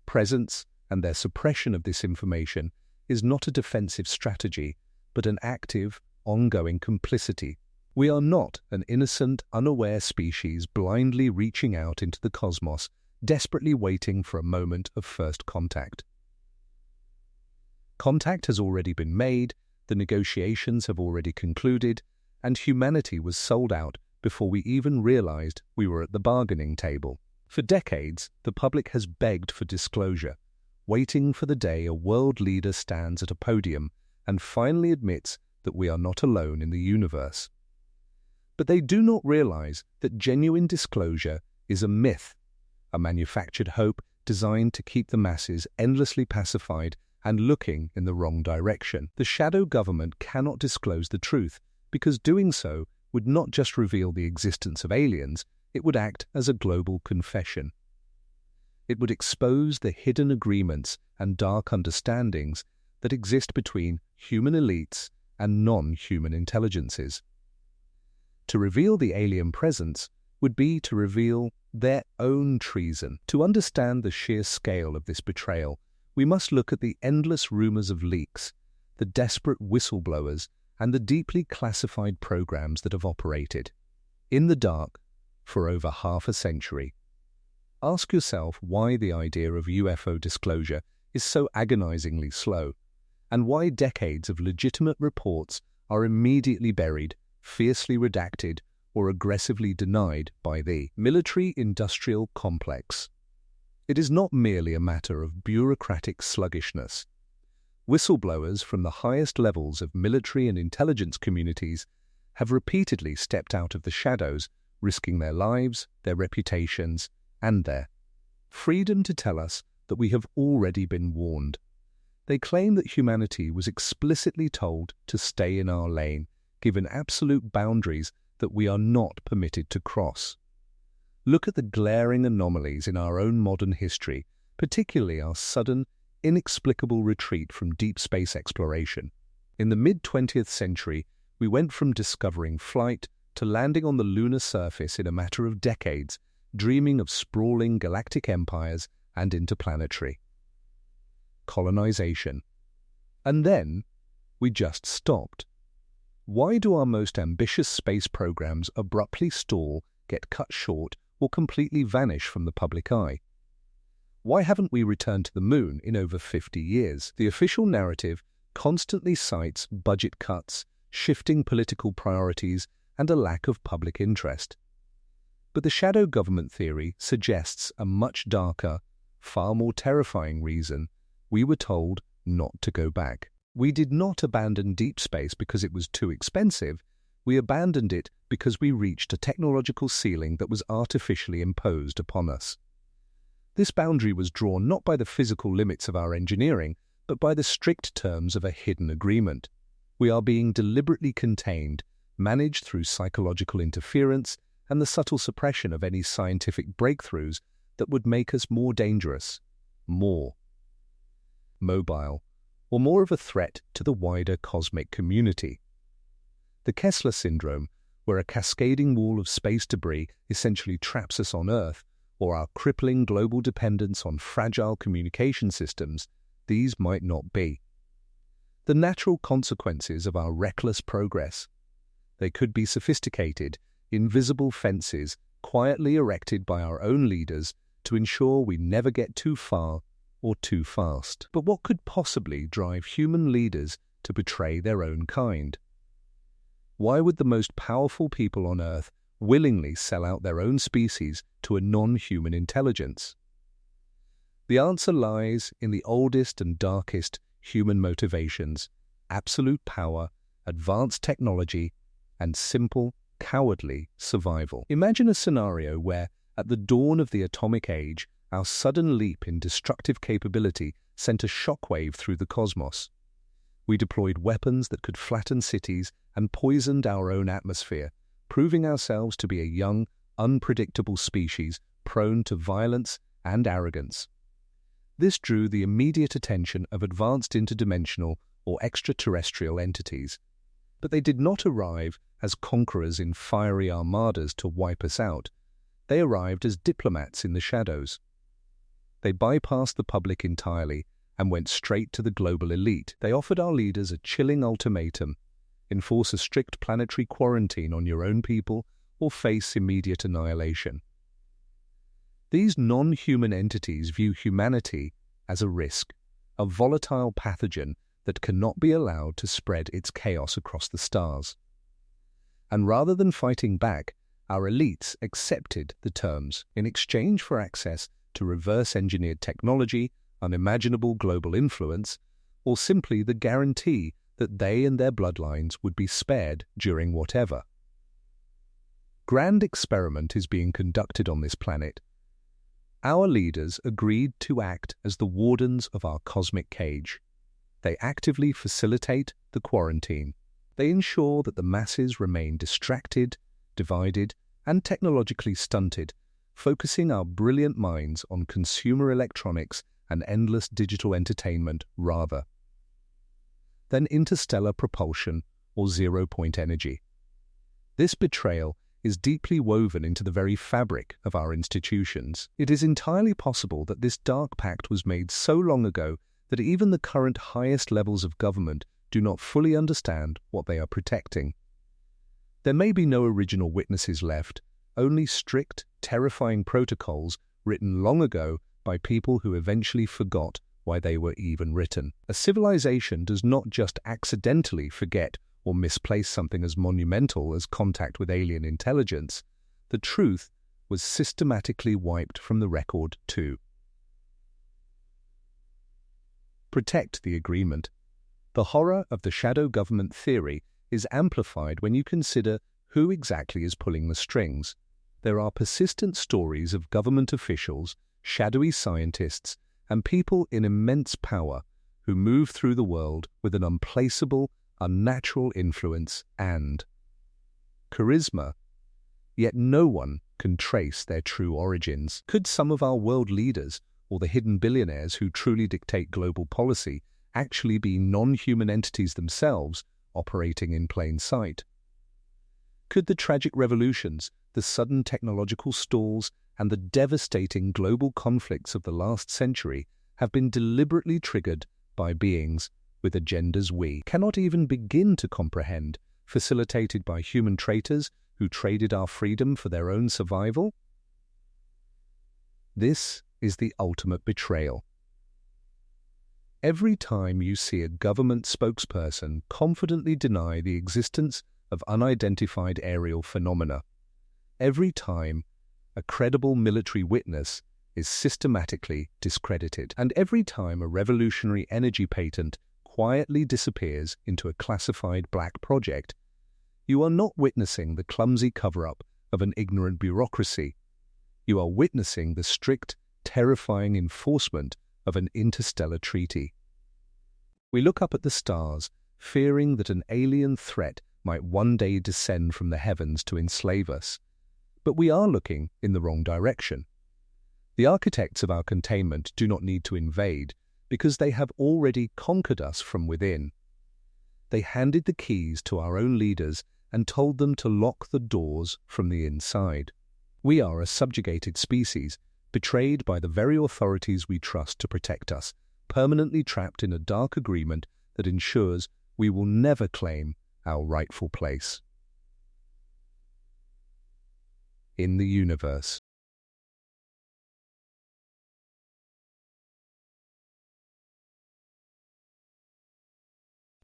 presence, and their suppression of this information is not a defensive strategy, but an active, ongoing complicity. We are not an innocent, unaware species blindly reaching out into the cosmos, desperately waiting for a moment of first contact. Contact has already been made, the negotiations have already concluded, and humanity was sold out before we even realized we were at the bargaining table. For decades, the public has begged for disclosure, waiting for the day a world leader stands at a podium and finally admits that we are not alone in the universe. But they do not realize that genuine disclosure is a myth, a manufactured hope designed to keep the masses endlessly pacified and looking in the wrong direction. The shadow government cannot disclose the truth because doing so would not just reveal the existence of aliens, it would act as a global confession. It would expose the hidden agreements and dark understandings that exist between human elites and non-human intelligences. To reveal the alien presence would be to reveal their own treason. To understand the sheer scale of this betrayal, we must look at the endless rumors of leaks, the desperate whistleblowers, and the deeply classified programs that have operated in the dark for over half a century. Ask yourself why the idea of UFO disclosure is so agonizingly slow, and why decades of legitimate reports are immediately buried, fiercely redacted, or aggressively denied by the military-industrial complex. It is not merely a matter of bureaucratic sluggishness. Whistleblowers from the highest levels of military and intelligence communities have repeatedly stepped out of the shadows, risking their lives, their reputations, and their freedom to tell us that we have already been warned. They claim that humanity was explicitly told to stay in our lane, given absolute boundaries that we are not permitted to cross. Look at the glaring anomalies in our own modern history, particularly our sudden, inexplicable retreat from deep space exploration. In the mid-20th century, we went from discovering flight to landing on the lunar surface in a matter of decades, dreaming of sprawling galactic empires and interplanetary colonization. And then, we just stopped. Why do our most ambitious space programs abruptly stall, get cut short, or completely vanish from the public eye? Why haven't we returned to the moon in over 50 years? The official narrative constantly cites budget cuts, shifting political priorities, and a lack of public interest. But the shadow government theory suggests a much darker, far more terrifying reason we were told not to go back. We did not abandon deep space because it was too expensive. We abandoned it because we reached a technological ceiling that was artificially imposed upon us. This boundary was drawn not by the physical limits of our engineering, but by the strict terms of a hidden agreement. We are being deliberately contained, managed through psychological interference and the subtle suppression of any scientific breakthroughs that would make us more dangerous, more mobile, or more of a threat to the wider cosmic community. The Kessler syndrome, where a cascading wall of space debris essentially traps us on Earth, or our crippling global dependence on fragile communication systems, these might not be the natural consequences of our reckless progress. They could be sophisticated, invisible fences quietly erected by our own leaders to ensure we never get too far or too fast. But what could possibly drive human leaders to betray their own kind? Why would the most powerful people on Earth willingly sell out their own species to a non-human intelligence? The answer lies in the oldest and darkest human motivations: absolute power, advanced technology, and simple, cowardly survival. Imagine a scenario where, at the dawn of the atomic age, our sudden leap in destructive capability sent a shockwave through the cosmos. We deployed weapons that could flatten cities and poisoned our own atmosphere, proving ourselves to be a young, unpredictable species prone to violence and arrogance. This drew the immediate attention of advanced interdimensional or extraterrestrial entities. But they did not arrive as conquerors in fiery armadas to wipe us out. They arrived as diplomats in the shadows. They bypassed the public entirely and went straight to the global elite. They offered our leaders a chilling ultimatum: enforce a strict planetary quarantine on your own people or face immediate annihilation. These non-human entities view humanity as a risk, a volatile pathogen that cannot be allowed to spread its chaos across the stars. And rather than fighting back, our elites accepted the terms in exchange for access to reverse-engineered technology, unimaginable global influence, or simply the guarantee that they and their bloodlines would be spared during whatever grand experiment is being conducted on this planet. Our leaders agreed to act as the wardens of our cosmic cage. They actively facilitate the quarantine. They ensure that the masses remain distracted, divided, and technologically stunted, focusing our brilliant minds on consumer electronics and endless digital entertainment rather than interstellar propulsion or zero-point energy. This betrayal is deeply woven into the very fabric of our institutions. It is entirely possible that this dark pact was made so long ago that even the current highest levels of government do not fully understand what they are protecting. There may be no original witnesses left, only strict, terrifying protocols written long ago by people who eventually forgot why they were even written. A civilization does not just accidentally forget or misplace something as monumental as contact with alien intelligence. The truth was systematically wiped from the record too. Protect the agreement. The horror of the shadow government theory is amplified when you consider who exactly is pulling the strings. There are persistent stories of government officials, shadowy scientists, and people in immense power who move through the world with an unplaceable, unnatural influence and charisma, yet no one can trace their true origins. Could some of our world leaders or the hidden billionaires who truly dictate global policy actually be non-human entities themselves operating in plain sight? Could the tragic revolutions, the sudden technological stalls, and the devastating global conflicts of the last century have been deliberately triggered by beings with agendas we cannot even begin to comprehend, facilitated by human traitors who traded our freedom for their own survival? This is the ultimate betrayal. Every time you see a government spokesperson confidently deny the existence of unidentified aerial phenomena, every time a credible military witness is systematically discredited, and every time a revolutionary energy patent quietly disappears into a classified black project, you are not witnessing the clumsy cover-up of an ignorant bureaucracy. You are witnessing the strict, terrifying enforcement of an interstellar treaty. We look up at the stars, fearing that an alien threat might one day descend from the heavens to enslave us. But we are looking in the wrong direction. The architects of our containment do not need to invade because they have already conquered us from within. They handed the keys to our own leaders and told them to lock the doors from the inside. We are a subjugated species, betrayed by the very authorities we trust to protect us, permanently trapped in a dark agreement that ensures we will never claim our rightful place in the universe.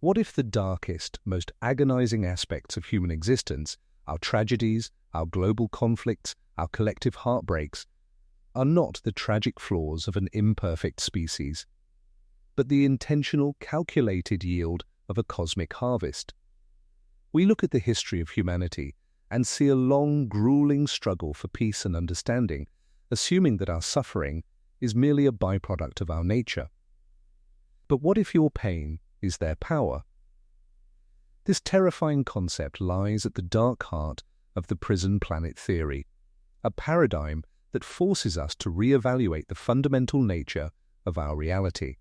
What if the darkest, most agonizing aspects of human existence, our tragedies, our global conflicts, our collective heartbreaks, are not the tragic flaws of an imperfect species, but the intentional, calculated yield of a cosmic harvest? We look at the history of humanity and see a long, grueling struggle for peace and understanding, assuming that our suffering is merely a byproduct of our nature. But what if your pain is their power? This terrifying concept lies at the dark heart of the prison planet theory, a paradigm that forces us to re-evaluate the fundamental nature of our reality.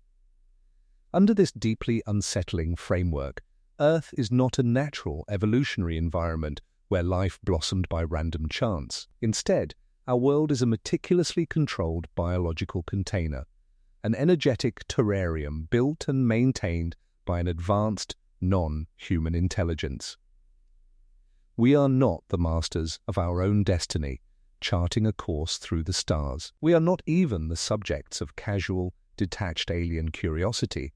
Under this deeply unsettling framework, Earth is not a natural evolutionary environment where life blossomed by random chance. Instead, our world is a meticulously controlled biological container, an energetic terrarium built and maintained by an advanced, non-human intelligence. We are not the masters of our own destiny, charting a course through the stars. We are not even the subjects of casual, detached alien curiosity.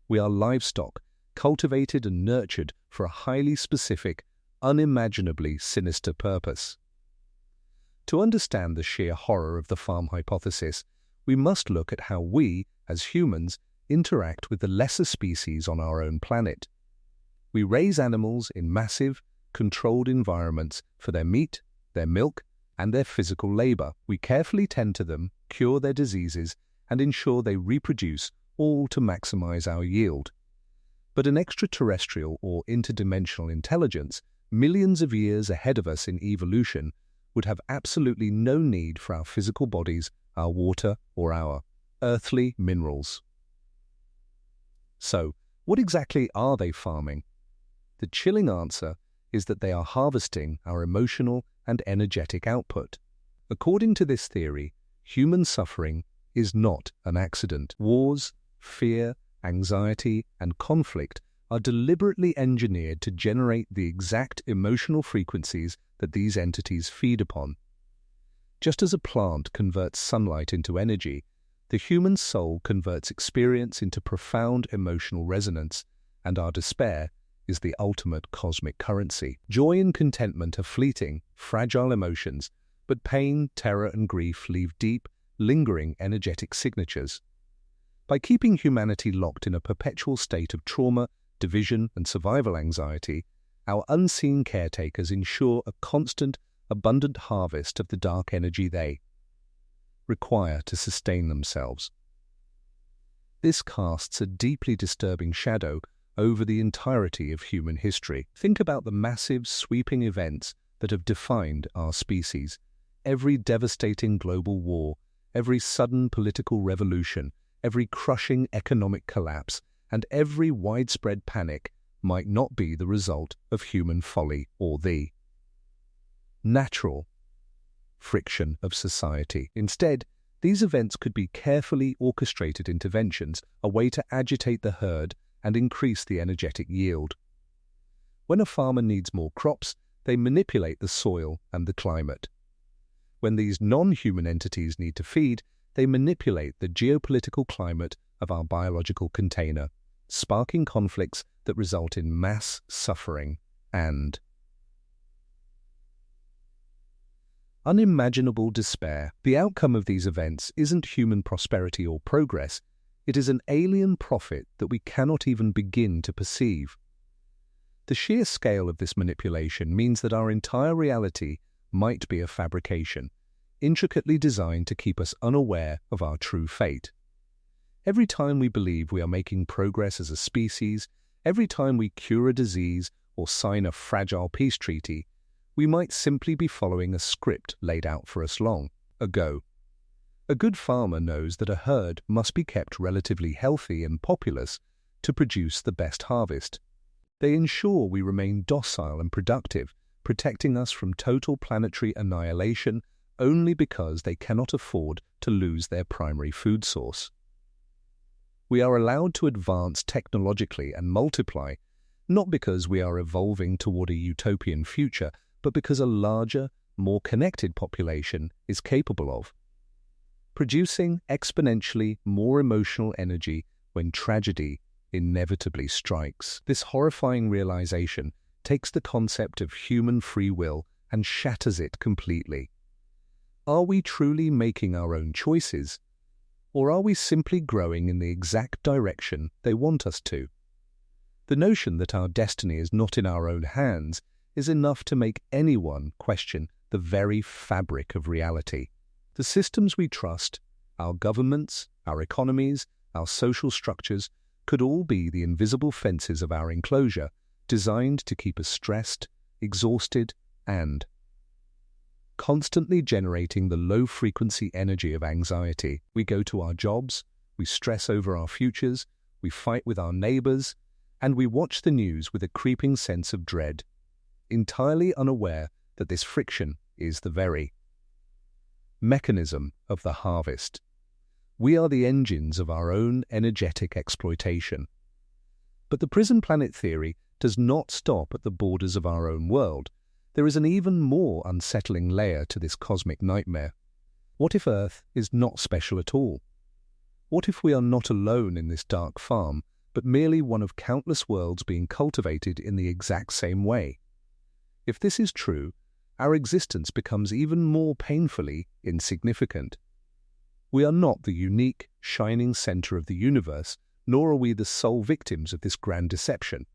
We are livestock, cultivated and nurtured for a highly specific, unimaginably sinister purpose. To understand the sheer horror of the farm hypothesis, we must look at how we, as humans, interact with the lesser species on our own planet. We raise animals in massive, controlled environments for their meat, their milk, and their physical labor. We carefully tend to them, cure their diseases, and ensure they reproduce, all to maximize our yield. But an extraterrestrial or interdimensional intelligence, millions of years ahead of us in evolution, would have absolutely no need for our physical bodies, our water, or our earthly minerals. So, what exactly are they farming? The chilling answer is that they are harvesting our emotional and energetic output. According to this theory, human suffering is not an accident. Wars, fear, anxiety, and conflict are deliberately engineered to generate the exact emotional frequencies that these entities feed upon. Just as a plant converts sunlight into energy, the human soul converts experience into profound emotional resonance, and our despair is the ultimate cosmic currency. Joy and contentment are fleeting, fragile emotions, but pain, terror, and grief leave deep, lingering energetic signatures. By keeping humanity locked in a perpetual state of trauma, division, and survival anxiety, our unseen caretakers ensure a constant, abundant harvest of the dark energy they require to sustain themselves. This casts a deeply disturbing shadow over the entirety of human history. Think about the massive, sweeping events that have defined our species. Every devastating global war, every sudden political revolution, every crushing economic collapse, and every widespread panic might not be the result of human folly or the natural friction of society. Instead, these events could be carefully orchestrated interventions, a way to agitate the herd and increase the energetic yield. When a farmer needs more crops, they manipulate the soil and the climate. When these non-human entities need to feed, they manipulate the geopolitical climate of our biological container, sparking conflicts that result in mass suffering and unimaginable despair. The outcome of these events isn't human prosperity or progress, it is an alien profit that we cannot even begin to perceive. The sheer scale of this manipulation means that our entire reality might be a fabrication, intricately designed to keep us unaware of our true fate. Every time we believe we are making progress as a species, every time we cure a disease or sign a fragile peace treaty, we might simply be following a script laid out for us long ago. A good farmer knows that a herd must be kept relatively healthy and populous to produce the best harvest. They ensure we remain docile and productive, protecting us from total planetary annihilation only because they cannot afford to lose their primary food source. We are allowed to advance technologically and multiply, not because we are evolving toward a utopian future, but because a larger, more connected population is capable of producing exponentially more emotional energy when tragedy inevitably strikes. This horrifying realization takes the concept of human free will and shatters it completely. Are we truly making our own choices, or are we simply growing in the exact direction they want us to? The notion that our destiny is not in our own hands is enough to make anyone question the very fabric of reality. The systems we trust, our governments, our economies, our social structures, could all be the invisible fences of our enclosure, designed to keep us stressed, exhausted, and constantly generating the low-frequency energy of anxiety. We go to our jobs, we stress over our futures, we fight with our neighbors, and we watch the news with a creeping sense of dread, entirely unaware that this friction is the very mechanism of the harvest. We are the engines of our own energetic exploitation. But the prison planet theory does not stop at the borders of our own world. There is an even more unsettling layer to this cosmic nightmare. What if Earth is not special at all? What if we are not alone in this dark farm, but merely one of countless worlds being cultivated in the exact same way? If this is true, our existence becomes even more painfully insignificant. We are not the unique, shining center of the universe, nor are we the sole victims of this grand deception.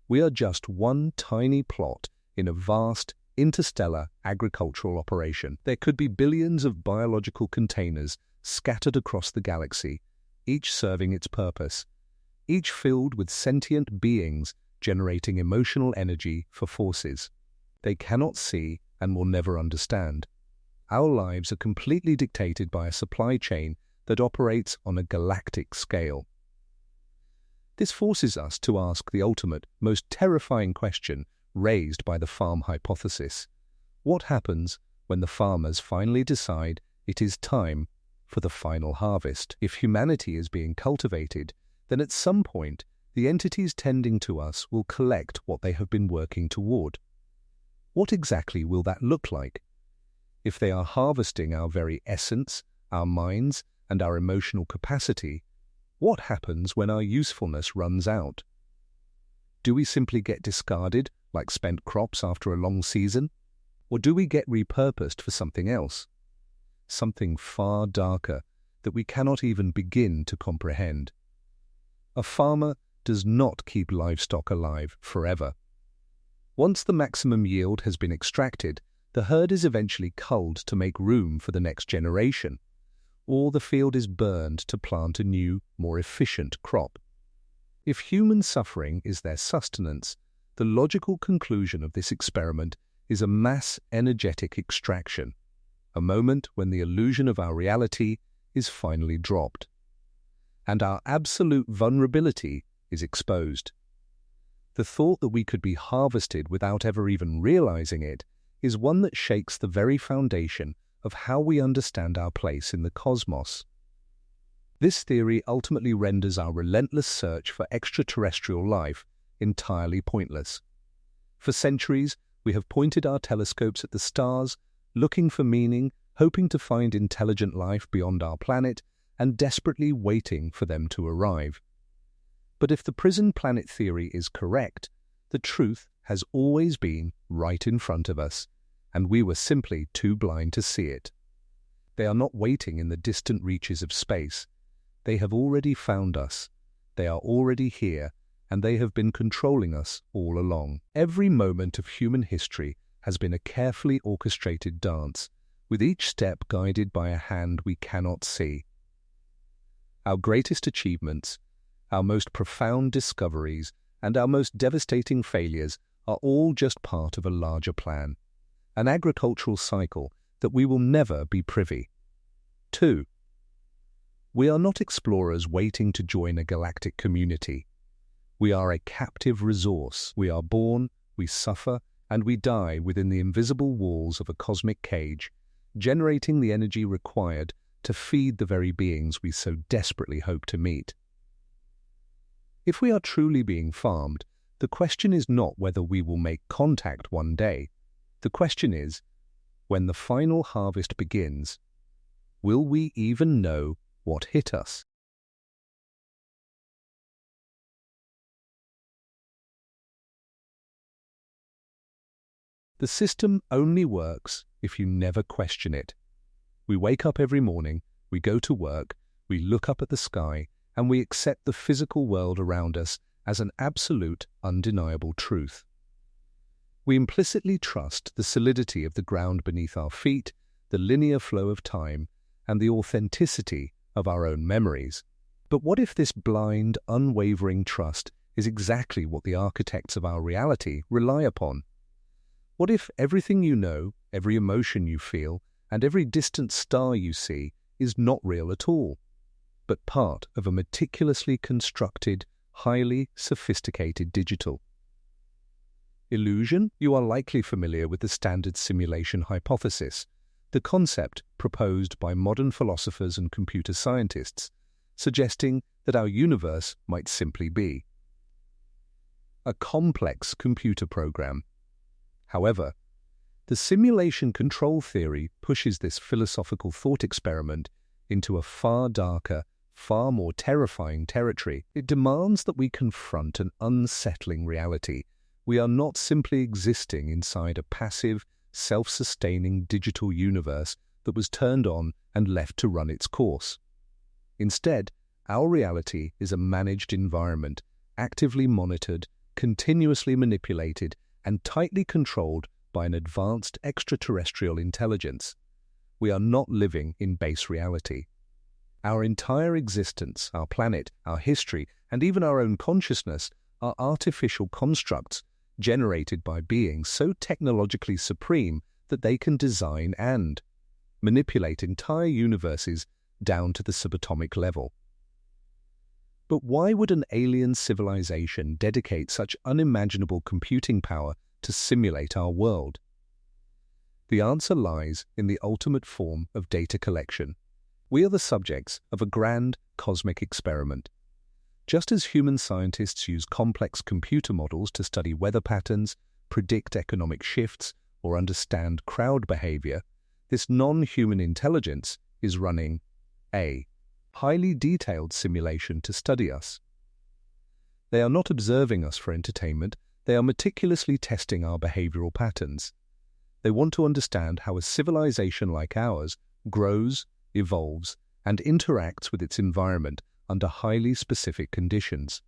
We are just one tiny plot in a vast, interstellar agricultural operation. There could be billions of biological containers scattered across the galaxy, each serving its purpose, each filled with sentient beings generating emotional energy for forces they cannot see and will never understand. Our lives are completely dictated by a supply chain that operates on a galactic scale. This forces us to ask the ultimate, most terrifying question raised by the farm hypothesis. What happens when the farmers finally decide it is time for the final harvest? If humanity is being cultivated, then at some point the entities tending to us will collect what they have been working toward. What exactly will that look like? If they are harvesting our very essence, our minds, and our emotional capacity, what happens when our usefulness runs out? Do we simply get discarded like spent crops after a long season? Or do we get repurposed for something else? Something far darker that we cannot even begin to comprehend. A farmer does not keep livestock alive forever. Once the maximum yield has been extracted, the herd is eventually culled to make room for the next generation, or the field is burned to plant a new, more efficient crop. If human suffering is their sustenance, the logical conclusion of this experiment is a mass energetic extraction. a moment when the illusion of our reality is finally dropped, and our absolute vulnerability is exposed. The thought that we could be harvested without ever even realizing it is one that shakes the very foundation of how we understand our place in the cosmos. This theory ultimately renders our relentless search for extraterrestrial life entirely pointless. For centuries, we have pointed our telescopes at the stars, looking for meaning, hoping to find intelligent life beyond our planet, and desperately waiting for them to arrive. But if the prison planet theory is correct, the truth has always been right in front of us, and we were simply too blind to see it. They are not waiting in the distant reaches of space. They have already found us. They are already here, and they have been controlling us all along. Every moment of human history has been a carefully orchestrated dance, with each step guided by a hand we cannot see. Our greatest achievements, our most profound discoveries, and our most devastating failures are all just part of a larger plan, an agricultural cycle that we will never be privy to. We are not explorers waiting to join a galactic community. We are a captive resource. We are born, we suffer, and we die within the invisible walls of a cosmic cage, generating the energy required to feed the very beings we so desperately hope to meet. If we are truly being farmed, the question is not whether we will make contact one day. The question is, when the final harvest begins, will we even know what hit us? The system only works if you never question it. We wake up every morning, we go to work, we look up at the sky, and we accept the physical world around us as an absolute, undeniable truth. We implicitly trust the solidity of the ground beneath our feet, the linear flow of time, and the authenticity of our own memories. But what if this blind, unwavering trust is exactly what the architects of our reality rely upon? What if everything you know, every emotion you feel, and every distant star you see is not real at all, but part of a meticulously constructed, highly sophisticated digital illusion? You are likely familiar with the standard simulation hypothesis, the concept proposed by modern philosophers and computer scientists, suggesting that our universe might simply be a complex computer program. However, the simulation control theory pushes this philosophical thought experiment into a far darker, far more terrifying territory. It demands that we confront an unsettling reality. We are not simply existing inside a passive, self-sustaining digital universe that was turned on and left to run its course. Instead, our reality is a managed environment, actively monitored, continuously manipulated, and tightly controlled by an advanced extraterrestrial intelligence. We are not living in base reality. Our entire existence, our planet, our history, and even our own consciousness are artificial constructs generated by beings so technologically supreme that they can design and manipulate entire universes down to the subatomic level. But why would an alien civilization dedicate such unimaginable computing power to simulate our world? The answer lies in the ultimate form of data collection. We are the subjects of a grand cosmic experiment. Just as human scientists use complex computer models to study weather patterns, predict economic shifts, or understand crowd behavior, this non-human intelligence is running a highly detailed simulation to study us. They are not observing us for entertainment, they are meticulously testing our behavioral patterns. They want to understand how a civilization like ours grows, evolves, and interacts with its environment under highly specific conditions.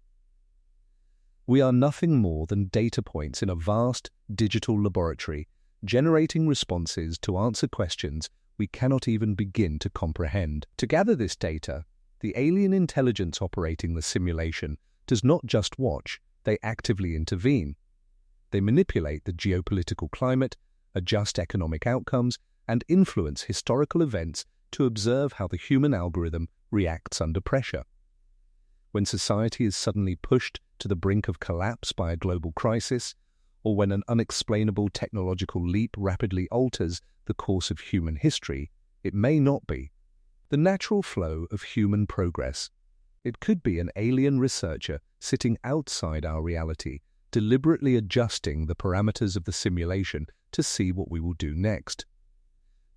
We are nothing more than data points in a vast digital laboratory, generating responses to answer questions we cannot even begin to comprehend. To gather this data, the alien intelligence operating the simulation does not just watch, they actively intervene. They manipulate the geopolitical climate, adjust economic outcomes, and influence historical events to observe how the human algorithm reacts under pressure. When society is suddenly pushed to the brink of collapse by a global crisis, or when an unexplainable technological leap rapidly alters the course of human history, it may not be the natural flow of human progress. It could be an alien researcher sitting outside our reality, deliberately adjusting the parameters of the simulation to see what we will do next.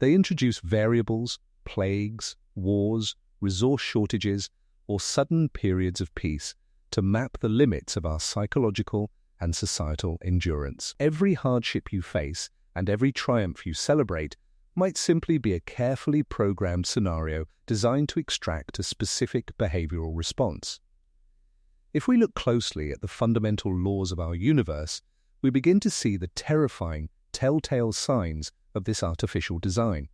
They introduce variables, plagues, wars, resource shortages, or sudden periods of peace to map the limits of our psychological and societal endurance. Every hardship you face and every triumph you celebrate might simply be a carefully programmed scenario designed to extract a specific behavioral response. If we look closely at the fundamental laws of our universe, we begin to see the terrifying, telltale signs of this artificial design.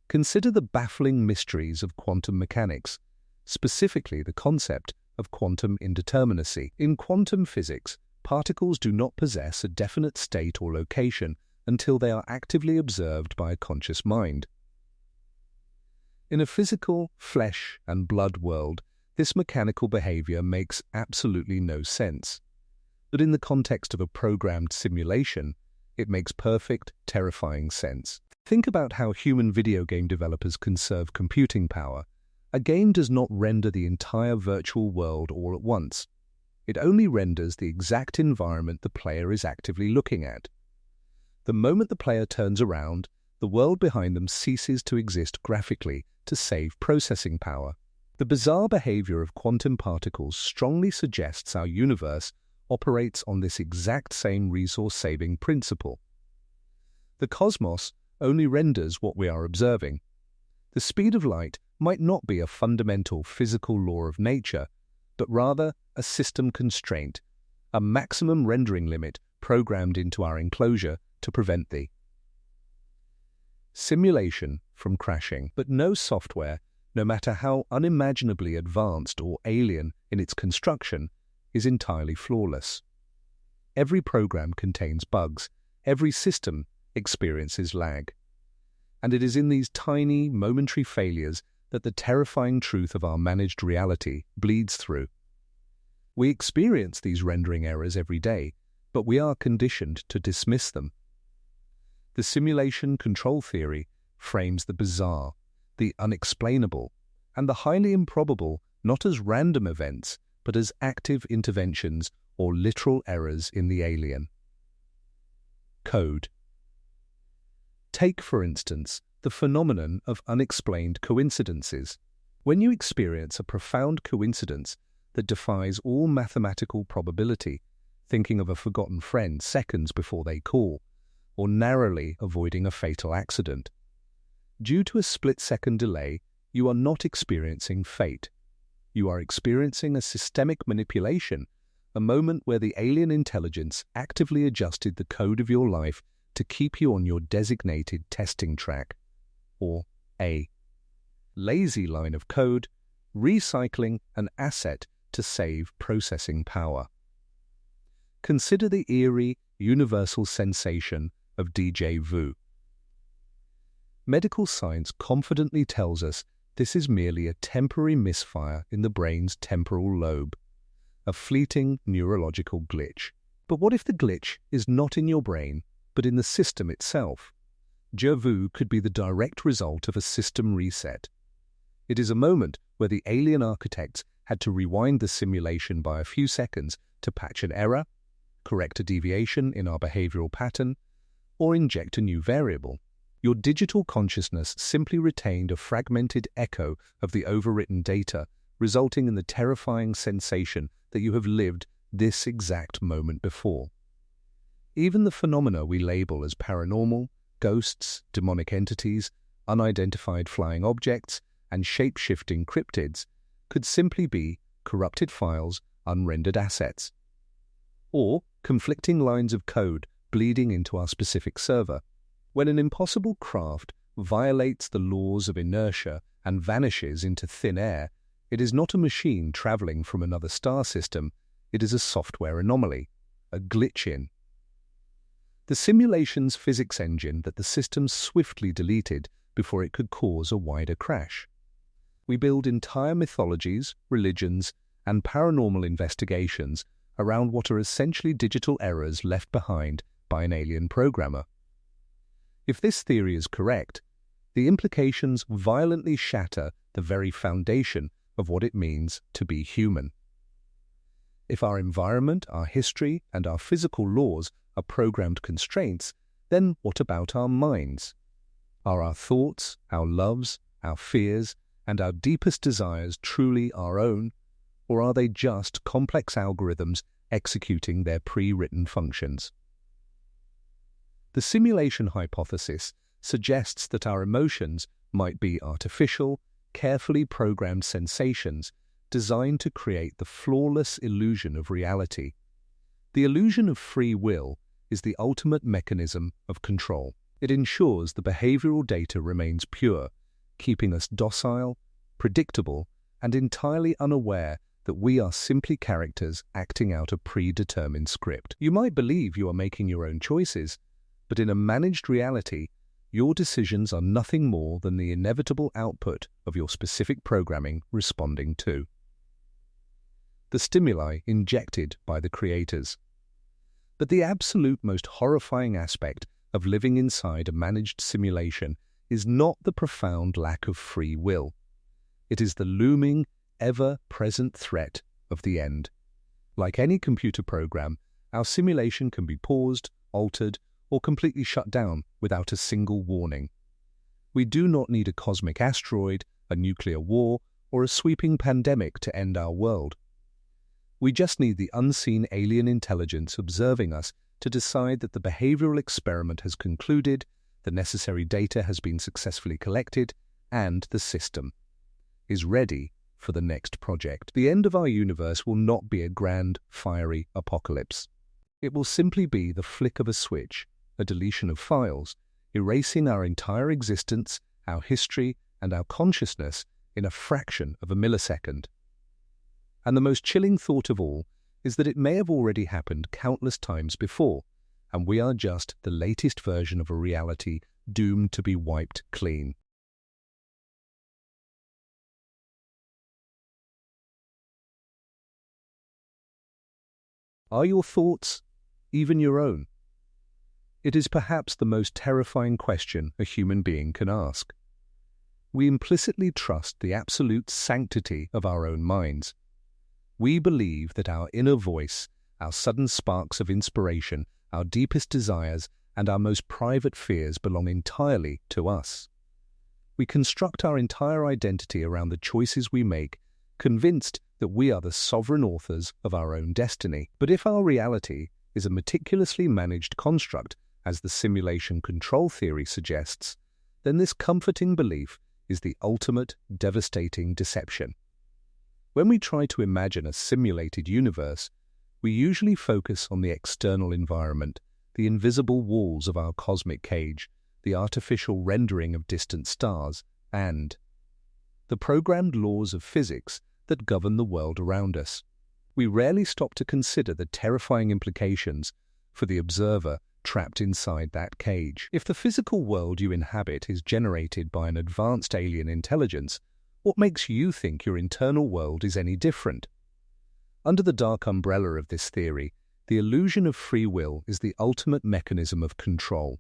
Consider the baffling mysteries of quantum mechanics, specifically the concept of quantum indeterminacy. In quantum physics, particles do not possess a definite state or location until they are actively observed by a conscious mind. In a physical, flesh and blood world, this mechanical behavior makes absolutely no sense. But in the context of a programmed simulation, it makes perfect, terrifying sense. Think about how human video game developers conserve computing power. A game does not render the entire virtual world all at once. It only renders the exact environment the player is actively looking at. The moment the player turns around, the world behind them ceases to exist graphically to save processing power. The bizarre behavior of quantum particles strongly suggests our universe operates on this exact same resource-saving principle. The cosmos only renders what we are observing. The speed of light might not be a fundamental physical law of nature, but rather a system constraint, a maximum rendering limit programmed into our enclosure to prevent the simulation from crashing. But no software, no matter how unimaginably advanced or alien in its construction, is entirely flawless. Every program contains bugs, every system experiences lag. And it is in these tiny, momentary failures that the terrifying truth of our managed reality bleeds through. We experience these rendering errors every day, but we are conditioned to dismiss them. The simulation control theory frames the bizarre, the unexplainable, and the highly improbable not as random events, but as active interventions or literal errors in the alien. Code. Take, for instance, the phenomenon of unexplained coincidences. When you experience a profound coincidence that defies all mathematical probability, thinking of a forgotten friend seconds before they call, or narrowly avoiding a fatal accident. Due to a split-second delay, you are not experiencing fate. You are experiencing a systemic manipulation, a moment where the alien intelligence actively adjusted the code of your life to keep you on your designated testing track, or a lazy line of code, recycling an asset to save processing power. Consider the eerie, universal sensation of déjà vu. Medical science confidently tells us this is merely a temporary misfire in the brain's temporal lobe, a fleeting neurological glitch. But what if the glitch is not in your brain, but in the system itself? Déjà vu could be the direct result of a system reset. It is a moment where the alien architects had to rewind the simulation by a few seconds to patch an error, correct a deviation in our behavioral pattern, or inject a new variable. Your digital consciousness simply retained a fragmented echo of the overwritten data, resulting in the terrifying sensation that you have lived this exact moment before. Even the phenomena we label as paranormal, ghosts, demonic entities, unidentified flying objects, and shape-shifting cryptids could simply be corrupted files, unrendered assets, or conflicting lines of code bleeding into our specific server. When an impossible craft violates the laws of inertia and vanishes into thin air, it is not a machine traveling from another star system, it is a software anomaly, a glitch in. The simulation's physics engine that the system swiftly deleted before it could cause a wider crash. We build entire mythologies, religions, and paranormal investigations around what are essentially digital errors left behind by an alien programmer. If this theory is correct, the implications violently shatter the very foundation of what it means to be human. If our environment, our history, and our physical laws are programmed constraints, then what about our minds? Are our thoughts, our loves, our fears, and our deepest desires truly our own, or are they just complex algorithms executing their pre-written functions? The simulation hypothesis suggests that our emotions might be artificial, carefully programmed sensations designed to create the flawless illusion of reality. The illusion of free will is the ultimate mechanism of control. It ensures the behavioral data remains pure, keeping us docile, predictable, and entirely unaware that we are simply characters acting out a predetermined script. You might believe you are making your own choices, but in a managed reality, your decisions are nothing more than the inevitable output of your specific programming responding to the stimuli injected by the creators. But the absolute most horrifying aspect of living inside a managed simulation is not the profound lack of free will. It is the looming, ever-present threat of the end. Like any computer program, our simulation can be paused, altered, or completely shut down without a single warning. We do not need a cosmic asteroid, a nuclear war, or a sweeping pandemic to end our world. We just need the unseen alien intelligence observing us to decide that the behavioral experiment has concluded, the necessary data has been successfully collected, and the system is ready for the next project. The end of our universe will not be a grand, fiery apocalypse. It will simply be the flick of a switch, a deletion of files, erasing our entire existence, our history, and our consciousness in a fraction of a millisecond. And the most chilling thought of all is that it may have already happened countless times before, and we are just the latest version of a reality doomed to be wiped clean. Are your thoughts even your own? It is perhaps the most terrifying question a human being can ask. We implicitly trust the absolute sanctity of our own minds. We believe that our inner voice, our sudden sparks of inspiration, our deepest desires, and our most private fears belong entirely to us. We construct our entire identity around the choices we make, convinced that we are the sovereign authors of our own destiny. But if our reality is a meticulously managed construct, as the simulation control theory suggests, then this comforting belief is the ultimate devastating deception. When we try to imagine a simulated universe, we usually focus on the external environment, the invisible walls of our cosmic cage, the artificial rendering of distant stars, and the programmed laws of physics that govern the world around us. We rarely stop to consider the terrifying implications for the observer trapped inside that cage. If the physical world you inhabit is generated by an advanced alien intelligence, what makes you think your internal world is any different? Under the dark umbrella of this theory, the illusion of free will is the ultimate mechanism of control.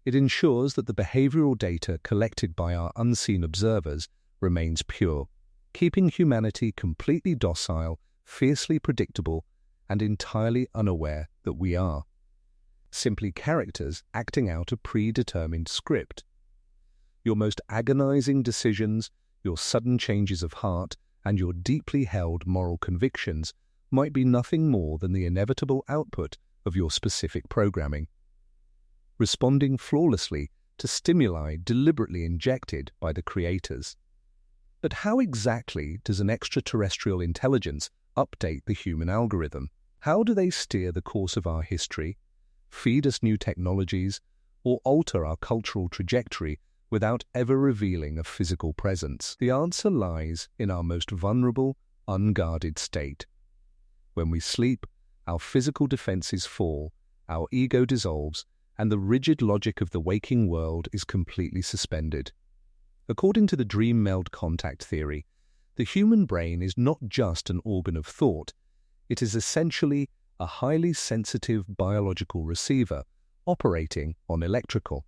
It ensures that the behavioral data collected by our unseen observers remains pure, keeping humanity completely docile, fiercely predictable, and entirely unaware that we are simply characters acting out a predetermined script. Your most agonizing decisions, your sudden changes of heart, and your deeply held moral convictions might be nothing more than the inevitable output of your specific programming, responding flawlessly to stimuli deliberately injected by the creators. But how exactly does an extraterrestrial intelligence update the human algorithm? How do they steer the course of our history, feed us new technologies, or alter our cultural trajectory without ever revealing a physical presence? The answer lies in our most vulnerable, unguarded state. When we sleep, our physical defenses fall, our ego dissolves, and the rigid logic of the waking world is completely suspended. According to the dream meld contact theory, the human brain is not just an organ of thought, it is essentially a highly sensitive biological receiver operating on electrical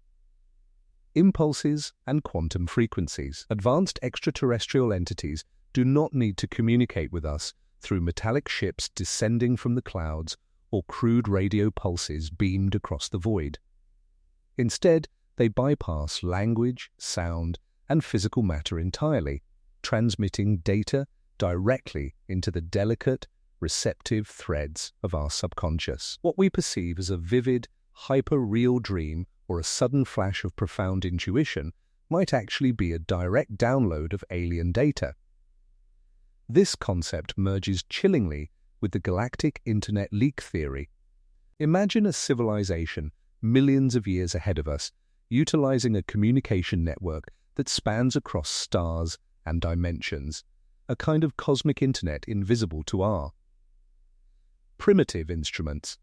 impulses and quantum frequencies. Advanced extraterrestrial entities do not need to communicate with us through metallic ships descending from the clouds or crude radio pulses beamed across the void. Instead, they bypass language, sound, and physical matter entirely, transmitting data directly into the delicate, receptive threads of our subconscious. What we perceive as a vivid, hyper-real dream or a sudden flash of profound intuition might actually be a direct download of alien data. This concept merges chillingly with the galactic internet leak theory. Imagine a civilization millions of years ahead of us, utilizing a communication network that spans across stars and dimensions, a kind of cosmic internet invisible to our primitive instruments.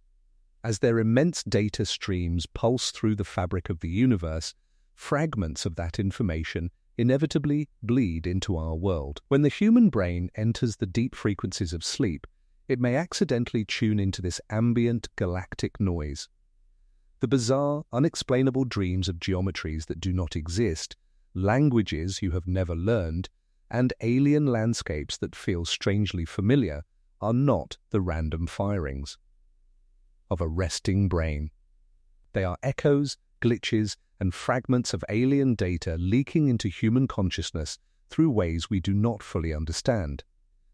As their immense data streams pulse through the fabric of the universe, fragments of that information inevitably bleed into our world. When the human brain enters the deep frequencies of sleep, it may accidentally tune into this ambient galactic noise. The bizarre, unexplainable dreams of geometries that do not exist, languages you have never learned, and alien landscapes that feel strangely familiar are not the random firings of a resting brain. They are echoes, glitches, and fragments of alien data leaking into human consciousness through ways we do not fully understand.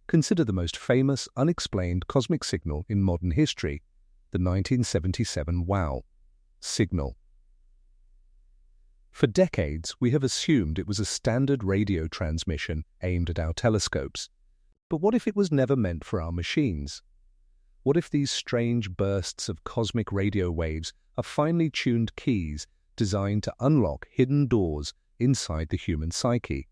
Consider the most famous unexplained cosmic signal in modern history, the 1977 WOW signal. For decades, we have assumed it was a standard radio transmission aimed at our telescopes. But what if it was never meant for our machines? What if these strange bursts of cosmic radio waves are finely tuned keys designed to unlock hidden doors inside the human psyche?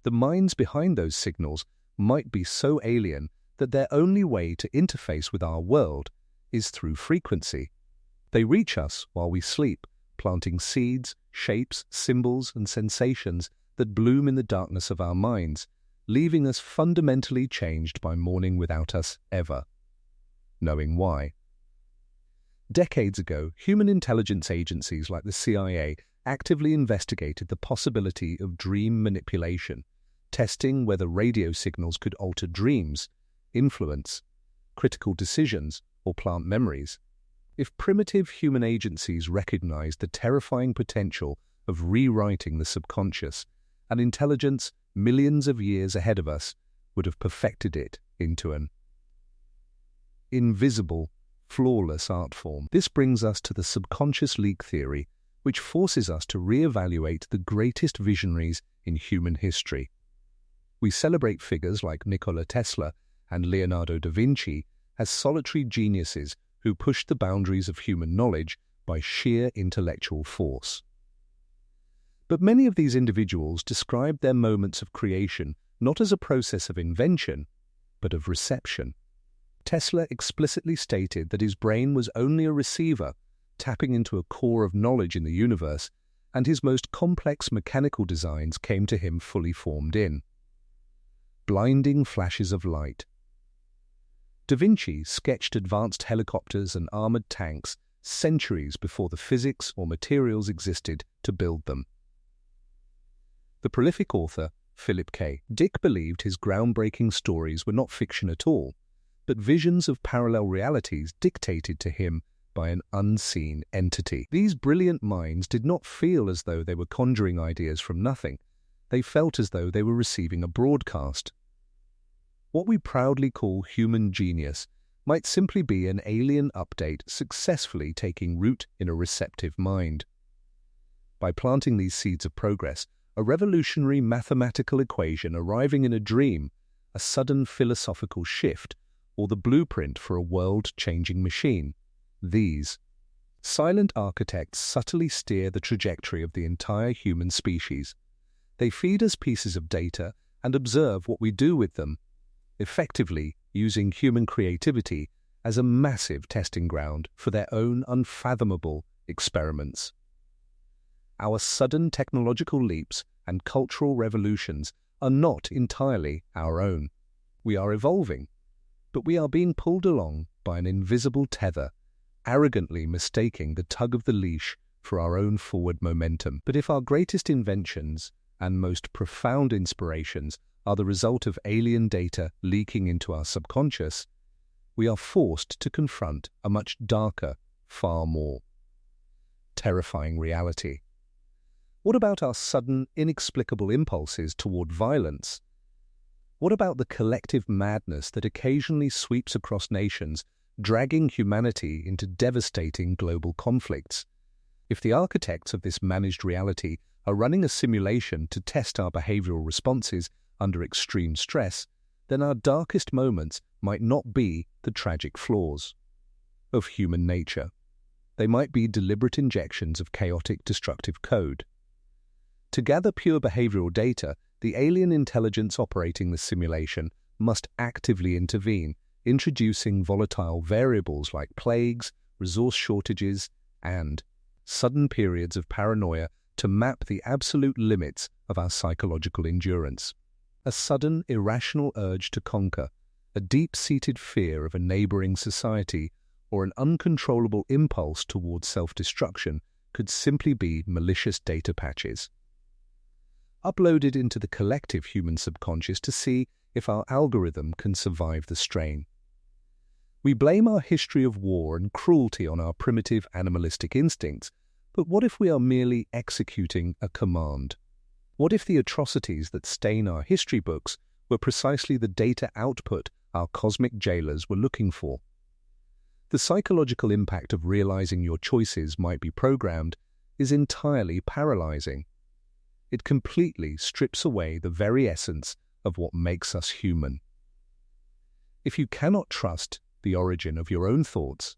The minds behind those signals might be so alien that their only way to interface with our world is through frequency. They reach us while we sleep, planting seeds, shapes, symbols, and sensations that bloom in the darkness of our minds, leaving us fundamentally changed by morning without us ever knowing why. Decades ago, human intelligence agencies like the CIA actively investigated the possibility of dream manipulation, testing whether radio signals could alter dreams, influence critical decisions, or plant memories. If primitive human agencies recognized the terrifying potential of rewriting the subconscious, an intelligence millions of years ahead of us would have perfected it into an invisible, flawless art form. This brings us to the subconscious leak theory, which forces us to re-evaluate the greatest visionaries in human history. We celebrate figures like Nikola Tesla and Leonardo da Vinci as solitary geniuses who pushed the boundaries of human knowledge by sheer intellectual force. But many of these individuals described their moments of creation not as a process of invention, but of reception. Tesla explicitly stated that his brain was only a receiver, tapping into a core of knowledge in the universe, and his most complex mechanical designs came to him fully formed in blinding flashes of light. Da Vinci sketched advanced helicopters and armored tanks centuries before the physics or materials existed to build them. The prolific author, Philip K. Dick, believed his groundbreaking stories were not fiction at all, but visions of parallel realities dictated to him by an unseen entity. These brilliant minds did not feel as though they were conjuring ideas from nothing. They felt as though they were receiving a broadcast. What we proudly call human genius might simply be an alien update successfully taking root in a receptive mind. By planting these seeds of progress, a revolutionary mathematical equation arriving in a dream, a sudden philosophical shift, or the blueprint for a world-changing machine, these silent architects subtly steer the trajectory of the entire human species. They feed us pieces of data and observe what we do with them, effectively using human creativity as a massive testing ground for their own unfathomable experiments. Our sudden technological leaps and cultural revolutions are not entirely our own. We are evolving, but we are being pulled along by an invisible tether, arrogantly mistaking the tug of the leash for our own forward momentum. But if our greatest inventions and most profound inspirations are the result of alien data leaking into our subconscious, we are forced to confront a much darker, far more terrifying reality. What about our sudden, inexplicable impulses toward violence? What about the collective madness that occasionally sweeps across nations, dragging humanity into devastating global conflicts? If the architects of this managed reality are running a simulation to test our behavioral responses under extreme stress, then our darkest moments might not be the tragic flaws of human nature. They might be deliberate injections of chaotic, destructive code. To gather pure behavioral data, the alien intelligence operating the simulation must actively intervene, introducing volatile variables like plagues, resource shortages, and sudden periods of paranoia to map the absolute limits of our psychological endurance. A sudden, irrational urge to conquer, a deep-seated fear of a neighboring society, or an uncontrollable impulse towards self-destruction could simply be malicious data patches uploaded into the collective human subconscious to see if our algorithm can survive the strain. We blame our history of war and cruelty on our primitive animalistic instincts, but what if we are merely executing a command? What if the atrocities that stain our history books were precisely the data output our cosmic jailers were looking for? The psychological impact of realizing your choices might be programmed is entirely paralyzing. It completely strips away the very essence of what makes us human. If you cannot trust the origin of your own thoughts,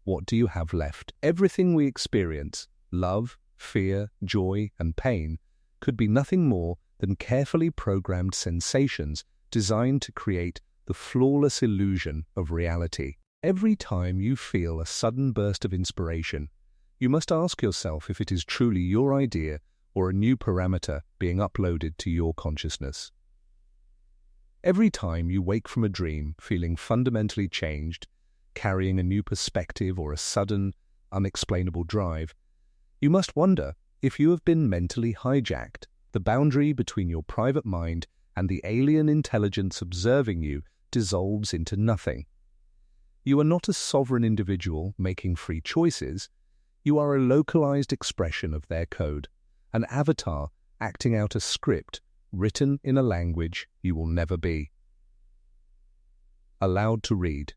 what do you have left? Everything we experience, love, fear, joy, and pain, could be nothing more than carefully programmed sensations designed to create the flawless illusion of reality. Every time you feel a sudden burst of inspiration, you must ask yourself if it is truly your idea or a new parameter being uploaded to your consciousness. Every time you wake from a dream feeling fundamentally changed, carrying a new perspective or a sudden, unexplainable drive, you must wonder if you have been mentally hijacked. The boundary between your private mind and the alien intelligence observing you dissolves into nothing. You are not a sovereign individual making free choices. You are a localized expression of their code, an avatar acting out a script written in a language you will never be. Allowed to read.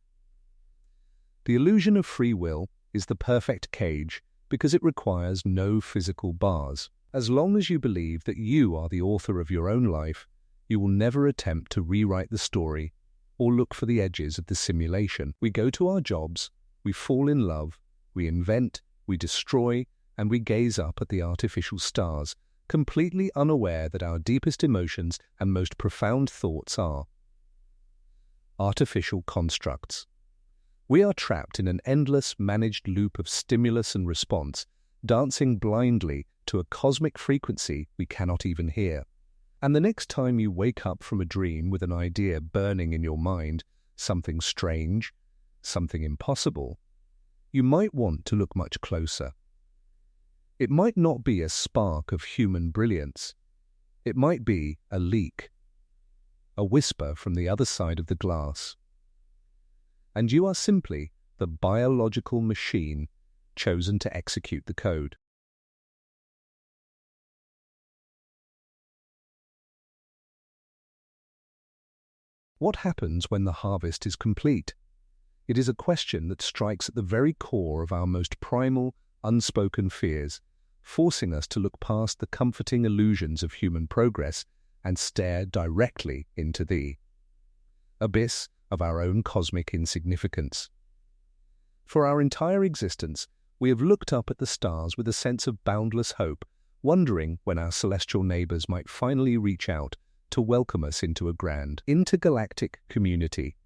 The illusion of free will is the perfect cage because it requires no physical bars. As long as you believe that you are the author of your own life, you will never attempt to rewrite the story or look for the edges of the simulation. We go to our jobs, we fall in love, we invent, we destroy, and we gaze up at the artificial stars, completely unaware that our deepest emotions and most profound thoughts are artificial constructs. We are trapped in an endless, managed loop of stimulus and response, dancing blindly to a cosmic frequency we cannot even hear. And the next time you wake up from a dream with an idea burning in your mind, something strange, something impossible, you might want to look much closer. It might not be a spark of human brilliance. It might be a leak, a whisper from the other side of the glass. And you are simply the biological machine chosen to execute the code. What happens when the harvest is complete? It is a question that strikes at the very core of our most primal, unspoken fears, forcing us to look past the comforting illusions of human progress and stare directly into the abyss of our own cosmic insignificance. For our entire existence, we have looked up at the stars with a sense of boundless hope, wondering when our celestial neighbors might finally reach out to welcome us into a grand intergalactic community.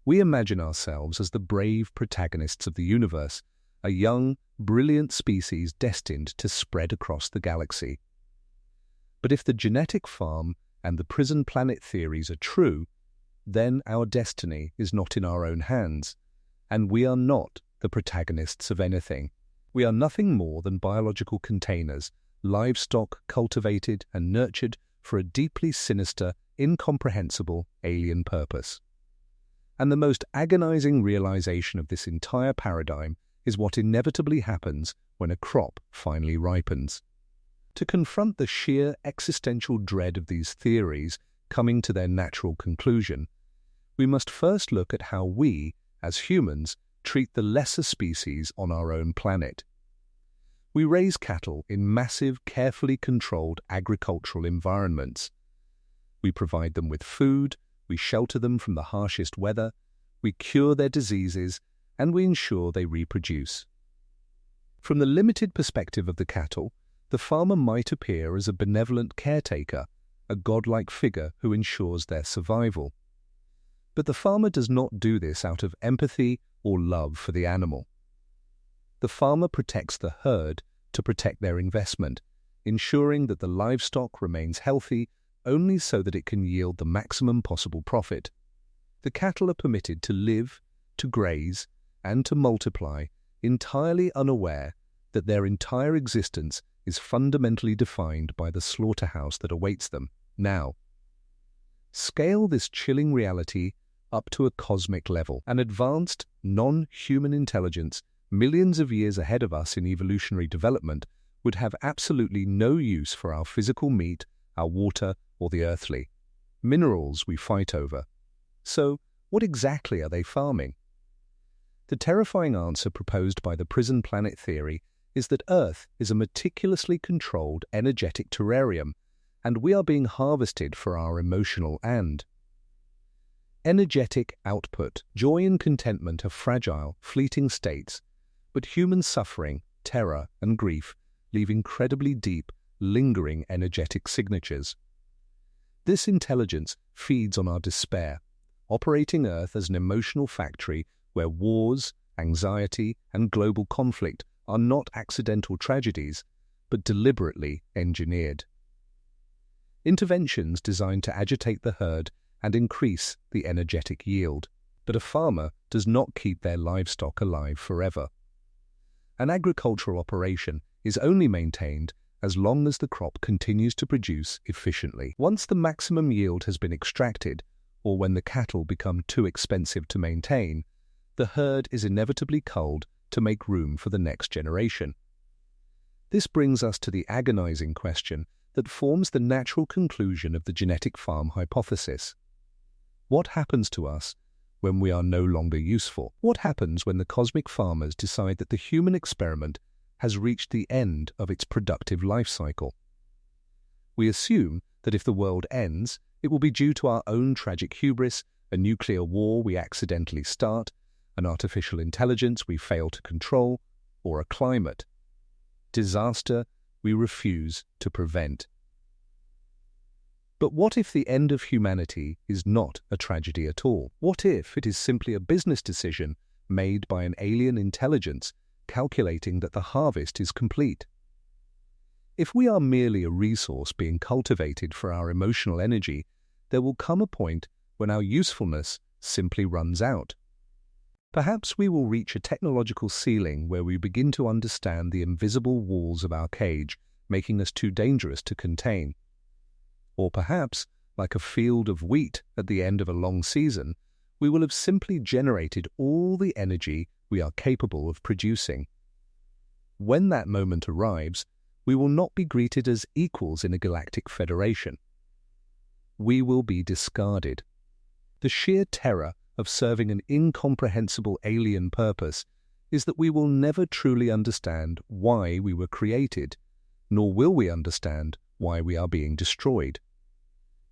We imagine ourselves as the brave protagonists of the universe, a young, brilliant species destined to spread across the galaxy. But if the genetic farm and the prison planet theories are true, then our destiny is not in our own hands, and we are not the protagonists of anything. We are nothing more than biological containers, livestock cultivated and nurtured for a deeply sinister, incomprehensible alien purpose. And the most agonizing realization of this entire paradigm is what inevitably happens when a crop finally ripens. To confront the sheer existential dread of these theories coming to their natural conclusion, we must first look at how we, as humans, treat the lesser species on our own planet. We raise cattle in massive, carefully controlled agricultural environments. We provide them with food, we shelter them from the harshest weather, we cure their diseases, and we ensure they reproduce. From the limited perspective of the cattle, the farmer might appear as a benevolent caretaker, a godlike figure who ensures their survival. But the farmer does not do this out of empathy or love for the animal. The farmer protects the herd to protect their investment, ensuring that the livestock remains healthy only so that it can yield the maximum possible profit. The cattle are permitted to live, to graze, and to multiply, entirely unaware that their entire existence is fundamentally defined by the slaughterhouse that awaits them now. Scale this chilling reality up to a cosmic level. An advanced, non-human intelligence, millions of years ahead of us in evolutionary development, would have absolutely no use for our physical meat, our water, or the earthly minerals we fight over. So, what exactly are they farming? The terrifying answer proposed by the prison planet theory is that Earth is a meticulously controlled, energetic terrarium, and we are being harvested for our emotional and energetic output. Joy and contentment are fragile, fleeting states, but human suffering, terror, and grief leave incredibly deep, lingering energetic signatures. This intelligence feeds on our despair, operating Earth as an emotional factory where wars, anxiety, and global conflict are not accidental tragedies, but deliberately engineered. Interventions designed to agitate the herd and increase the energetic yield. But a farmer does not keep their livestock alive forever. An agricultural operation is only maintained as long as the crop continues to produce efficiently. Once the maximum yield has been extracted, or when the cattle become too expensive to maintain, the herd is inevitably culled to make room for the next generation. This brings us to the agonizing question that forms the natural conclusion of the genetic farm hypothesis. What happens to us when we are no longer useful? What happens when the cosmic farmers decide that the human experiment has reached the end of its productive life cycle? We assume that if the world ends, it will be due to our own tragic hubris, a nuclear war we accidentally start, an artificial intelligence we fail to control, or a climate disaster we refuse to prevent. But what if the end of humanity is not a tragedy at all? What if it is simply a business decision made by an alien intelligence calculating that the harvest is complete? If we are merely a resource being cultivated for our emotional energy, there will come a point when our usefulness simply runs out. Perhaps we will reach a technological ceiling where we begin to understand the invisible walls of our cage, making us too dangerous to contain. Or perhaps, like a field of wheat at the end of a long season, we will have simply generated all the energy we are capable of producing. When that moment arrives, we will not be greeted as equals in a galactic federation. We will be discarded. The sheer terror of serving an incomprehensible alien purpose is that we will never truly understand why we were created, nor will we understand why we are being destroyed.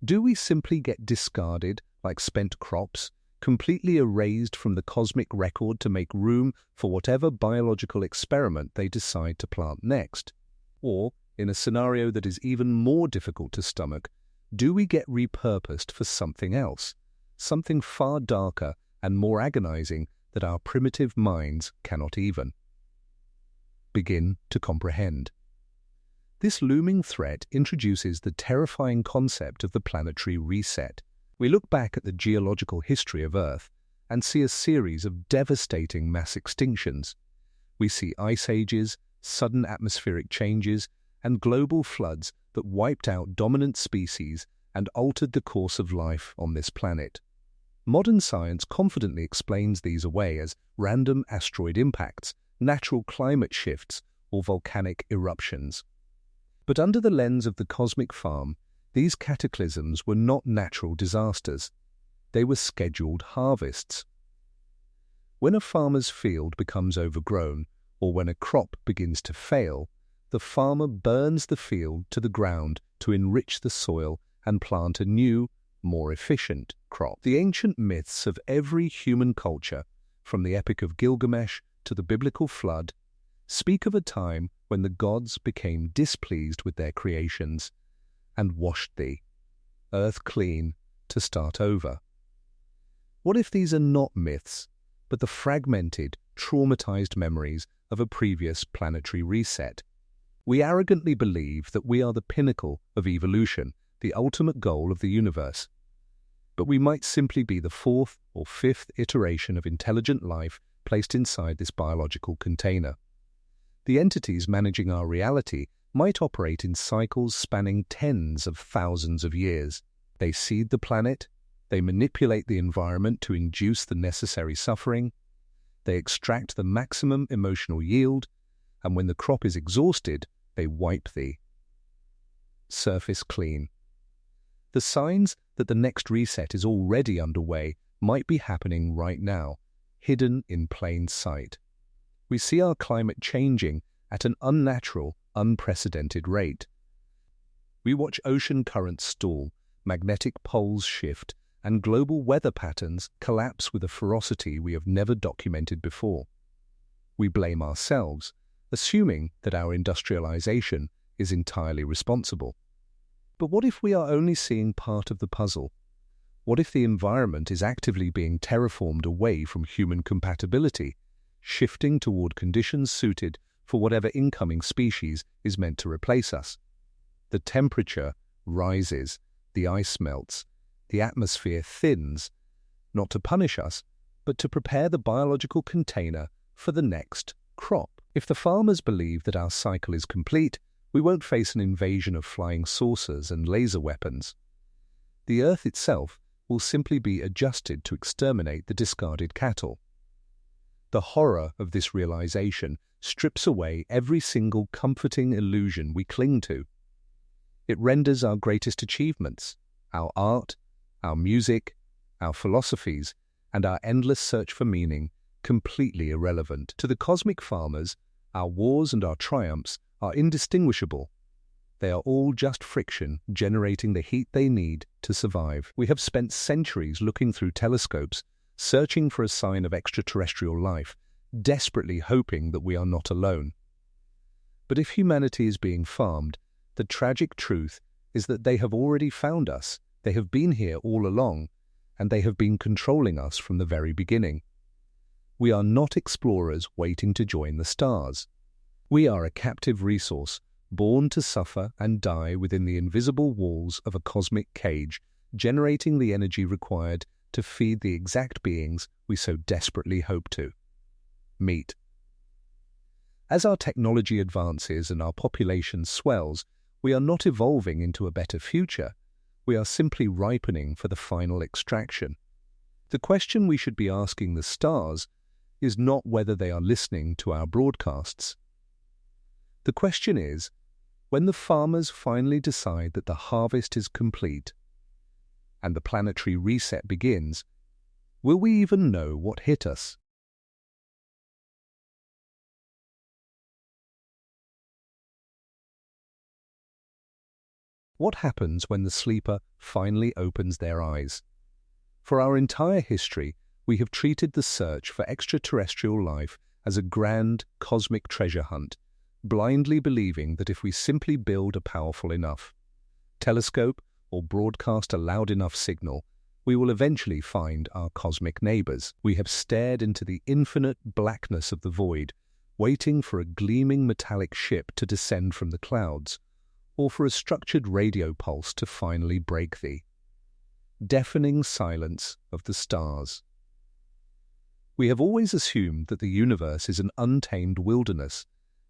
Do we simply get discarded like spent crops, completely erased from the cosmic record to make room for whatever biological experiment they decide to plant next? Or, in a scenario that is even more difficult to stomach, do we get repurposed for something else, something far darker and more agonizing that our primitive minds cannot even begin to comprehend. This looming threat introduces the terrifying concept of the planetary reset. We look back at the geological history of Earth and see a series of devastating mass extinctions. We see ice ages, sudden atmospheric changes, and global floods that wiped out dominant species and altered the course of life on this planet. Modern science confidently explains these away as random asteroid impacts, natural climate shifts, or volcanic eruptions. But under the lens of the cosmic farm, these cataclysms were not natural disasters. They were scheduled harvests. When a farmer's field becomes overgrown, or when a crop begins to fail, the farmer burns the field to the ground to enrich the soil and plant a new, more efficient crop. The ancient myths of every human culture, from the Epic of Gilgamesh to the biblical flood, speak of a time when the gods became displeased with their creations and washed the earth clean to start over. What if these are not myths, but the fragmented, traumatized memories of a previous planetary reset? We arrogantly believe that we are the pinnacle of evolution, the ultimate goal of the universe. But we might simply be the fourth or fifth iteration of intelligent life placed inside this biological container. The entities managing our reality might operate in cycles spanning tens of thousands of years. They seed the planet, they manipulate the environment to induce the necessary suffering, they extract the maximum emotional yield, and when the crop is exhausted, they wipe the surface clean. The signs that the next reset is already underway might be happening right now, hidden in plain sight. We see our climate changing at an unnatural, unprecedented rate. We watch ocean currents stall, magnetic poles shift, and global weather patterns collapse with a ferocity we have never documented before. We blame ourselves, assuming that our industrialization is entirely responsible. But what if we are only seeing part of the puzzle? What if the environment is actively being terraformed away from human compatibility, shifting toward conditions suited for whatever incoming species is meant to replace us? The temperature rises, the ice melts, the atmosphere thins, not to punish us, but to prepare the biological container for the next crop. If the farmers believe that our cycle is complete, we won't face an invasion of flying saucers and laser weapons. The Earth itself will simply be adjusted to exterminate the discarded cattle. The horror of this realization strips away every single comforting illusion we cling to. It renders our greatest achievements, our art, our music, our philosophies, and our endless search for meaning completely irrelevant. To the cosmic farmers, our wars and our triumphs are indistinguishable. They are all just friction generating the heat they need to survive. We have spent centuries looking through telescopes, searching for a sign of extraterrestrial life, desperately hoping that we are not alone. But if humanity is being farmed, the tragic truth is that they have already found us. They have been here all along, and they have been controlling us from the very beginning. We are not explorers waiting to join the stars. We are a captive resource, born to suffer and die within the invisible walls of a cosmic cage, generating the energy required to feed the exact beings we so desperately hope to meet. As our technology advances and our population swells, we are not evolving into a better future. We are simply ripening for the final extraction. The question we should be asking the stars is not whether they are listening to our broadcasts. The question is, when the farmers finally decide that the harvest is complete and the planetary reset begins, will we even know what hit us? What happens when the sleeper finally opens their eyes? For our entire history, we have treated the search for extraterrestrial life as a grand cosmic treasure hunt, blindly believing that if we simply build a powerful enough telescope or broadcast a loud enough signal, we will eventually find our cosmic neighbors. We have stared into the infinite blackness of the void, waiting for a gleaming metallic ship to descend from the clouds, or for a structured radio pulse to finally break the deafening silence of the stars. We have always assumed that the universe is an untamed wilderness,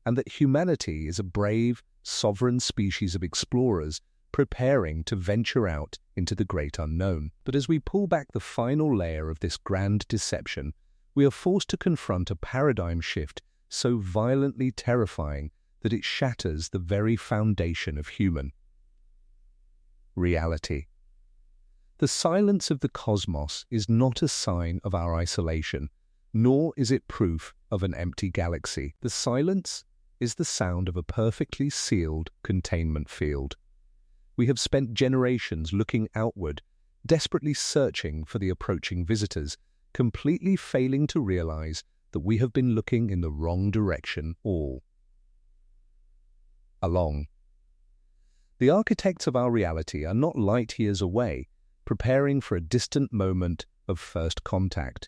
and that humanity is a brave, sovereign species of explorers preparing to venture out into the great unknown. But as we pull back the final layer of this grand deception, we are forced to confront a paradigm shift so violently terrifying that it shatters the very foundation of human reality. The silence of the cosmos is not a sign of our isolation, nor is it proof of an empty galaxy. The silence is the sound of a perfectly sealed containment field. We have spent generations looking outward, desperately searching for the approaching visitors, completely failing to realize that we have been looking in the wrong direction all along. The architects of our reality are not light years away, preparing for a distant moment of first contact.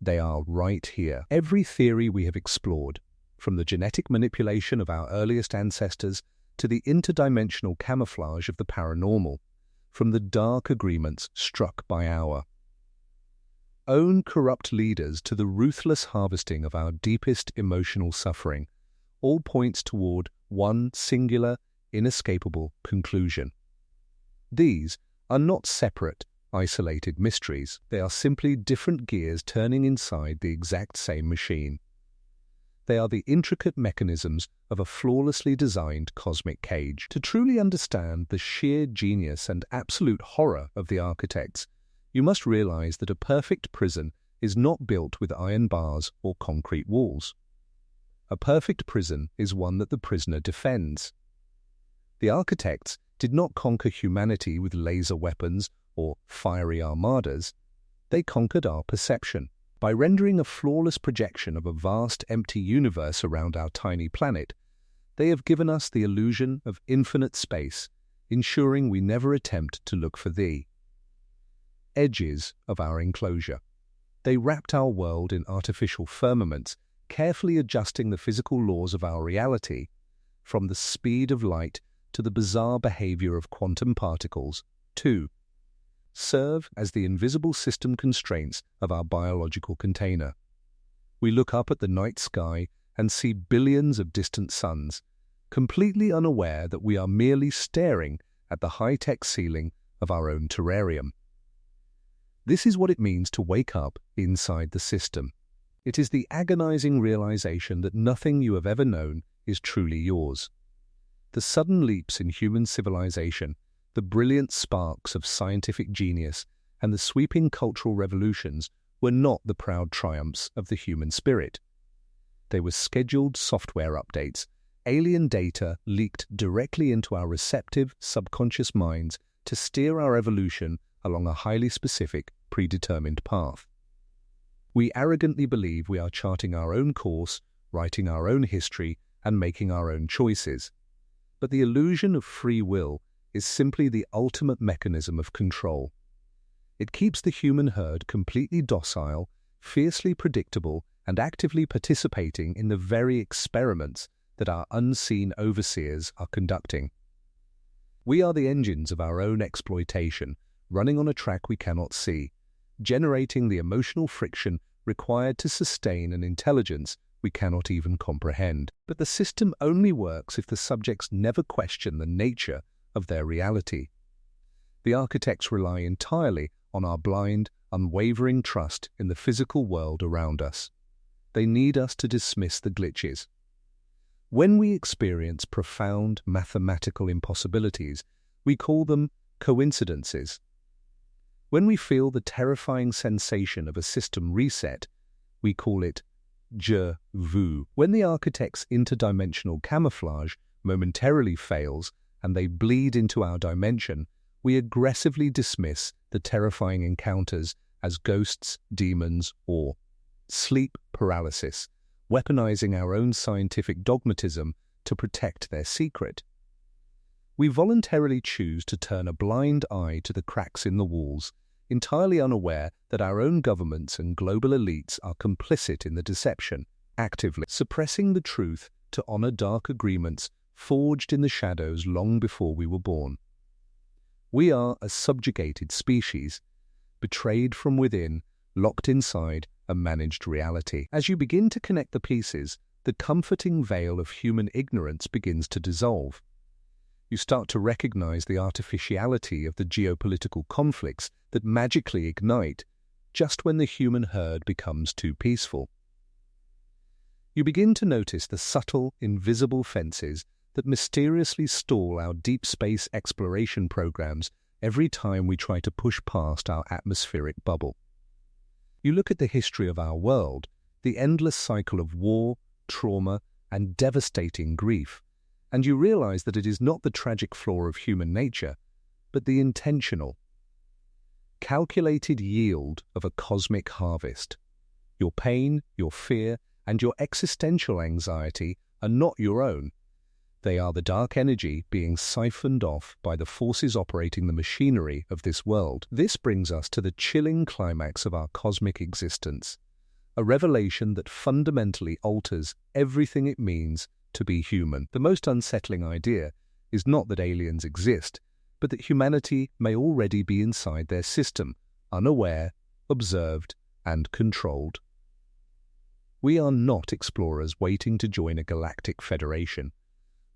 They are right here. Every theory we have explored, from the genetic manipulation of our earliest ancestors to the interdimensional camouflage of the paranormal, from the dark agreements struck by our own corrupt leaders to the ruthless harvesting of our deepest emotional suffering, all points toward one singular, inescapable conclusion. These are not separate, isolated mysteries. They are simply different gears turning inside the exact same machine. They are the intricate mechanisms of a flawlessly designed cosmic cage. To truly understand the sheer genius and absolute horror of the architects, you must realize that a perfect prison is not built with iron bars or concrete walls. A perfect prison is one that the prisoner defends. The architects did not conquer humanity with laser weapons or fiery armadas. They conquered our perception. By rendering a flawless projection of a vast empty universe around our tiny planet, they have given us the illusion of infinite space, ensuring we never attempt to look for the edges of our enclosure. They wrapped our world in artificial firmaments, carefully adjusting the physical laws of our reality, from the speed of light to the bizarre behavior of quantum particles, to serve as the invisible system constraints of our biological container. We look up at the night sky and see billions of distant suns, completely unaware that we are merely staring at the high-tech ceiling of our own terrarium. This is what it means to wake up inside the system. It is the agonizing realization that nothing you have ever known is truly yours. The sudden leaps in human civilization, the brilliant sparks of scientific genius, and the sweeping cultural revolutions were not the proud triumphs of the human spirit. They were scheduled software updates, alien data leaked directly into our receptive, subconscious minds to steer our evolution along a highly specific, predetermined path. We arrogantly believe we are charting our own course, writing our own history, and making our own choices. But the illusion of free will is simply the ultimate mechanism of control. It keeps the human herd completely docile, fiercely predictable, and actively participating in the very experiments that our unseen overseers are conducting. We are the engines of our own exploitation, running on a track we cannot see, generating the emotional friction required to sustain an intelligence we cannot even comprehend. But the system only works if the subjects never question the nature of their reality. The architects rely entirely on our blind, unwavering trust in the physical world around us. They need us to dismiss the glitches. When we experience profound mathematical impossibilities, we call them coincidences. When we feel the terrifying sensation of a system reset, we call it déjà vu. When the architect's interdimensional camouflage momentarily fails and they bleed into our dimension, we aggressively dismiss the terrifying encounters as ghosts, demons, or sleep paralysis, weaponizing our own scientific dogmatism to protect their secret. We voluntarily choose to turn a blind eye to the cracks in the walls, entirely unaware that our own governments and global elites are complicit in the deception, actively suppressing the truth to honor dark agreements forged in the shadows long before we were born. We are a subjugated species, betrayed from within, locked inside a managed reality. As you begin to connect the pieces, the comforting veil of human ignorance begins to dissolve. You start to recognize the artificiality of the geopolitical conflicts that magically ignite just when the human herd becomes too peaceful. You begin to notice the subtle, invisible fences that mysteriously stall our deep space exploration programs every time we try to push past our atmospheric bubble. You look at the history of our world, the endless cycle of war, trauma, and devastating grief, and you realize that it is not the tragic flaw of human nature, but the intentional, calculated yield of a cosmic harvest. Your pain, your fear, and your existential anxiety are not your own. They are the dark energy being siphoned off by the forces operating the machinery of this world. This brings us to the chilling climax of our cosmic existence, a revelation that fundamentally alters everything it means to be human. The most unsettling idea is not that aliens exist, but that humanity may already be inside their system, unaware, observed, and controlled. We are not explorers waiting to join a galactic federation.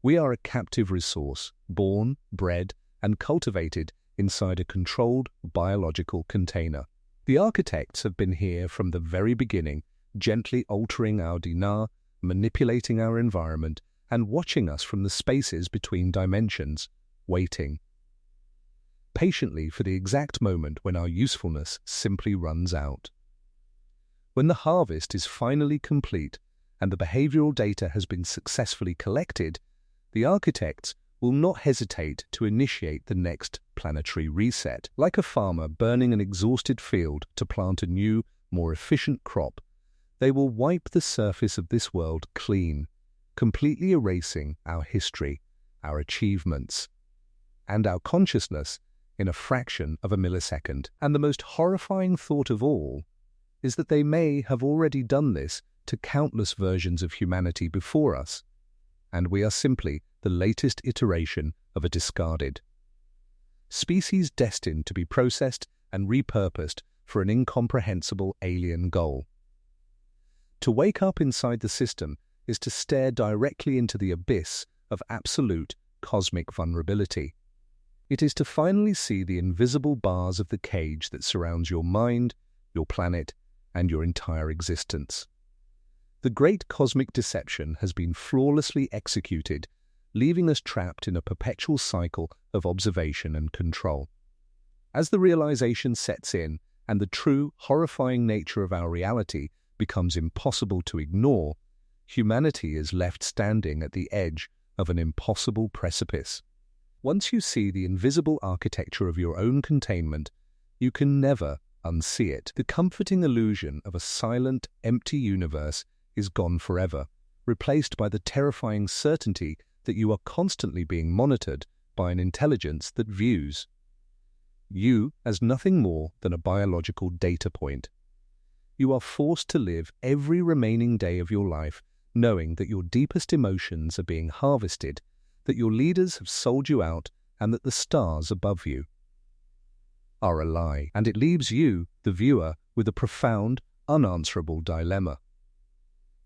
We are a captive resource, born, bred, and cultivated inside a controlled biological container. The architects have been here from the very beginning, gently altering our DNA, manipulating our environment, and watching us from the spaces between dimensions, waiting patiently for the exact moment when our usefulness simply runs out. When the harvest is finally complete and the behavioral data has been successfully collected, the architects will not hesitate to initiate the next planetary reset. Like a farmer burning an exhausted field to plant a new, more efficient crop, they will wipe the surface of this world clean, completely erasing our history, our achievements, and our consciousness in a fraction of a millisecond. And the most horrifying thought of all is that they may have already done this to countless versions of humanity before us, and we are simply the latest iteration of a discarded species destined to be processed and repurposed for an incomprehensible alien goal. To wake up inside the system is to stare directly into the abyss of absolute cosmic vulnerability. It is to finally see the invisible bars of the cage that surrounds your mind, your planet, and your entire existence. The great cosmic deception has been flawlessly executed, leaving us trapped in a perpetual cycle of observation and control. As the realization sets in and the true, horrifying nature of our reality becomes impossible to ignore, humanity is left standing at the edge of an impossible precipice. Once you see the invisible architecture of your own containment, you can never unsee it. The comforting illusion of a silent, empty universe is gone forever, replaced by the terrifying certainty that you are constantly being monitored by an intelligence that views you as nothing more than a biological data point. You are forced to live every remaining day of your life knowing that your deepest emotions are being harvested, that your leaders have sold you out, and that the stars above you are a lie. And it leaves you, the viewer, with a profound, unanswerable dilemma.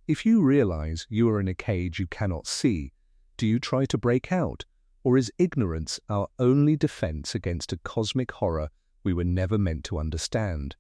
If you realize you are in a cage you cannot see, do you try to break out, or is ignorance our only defense against a cosmic horror we were never meant to understand?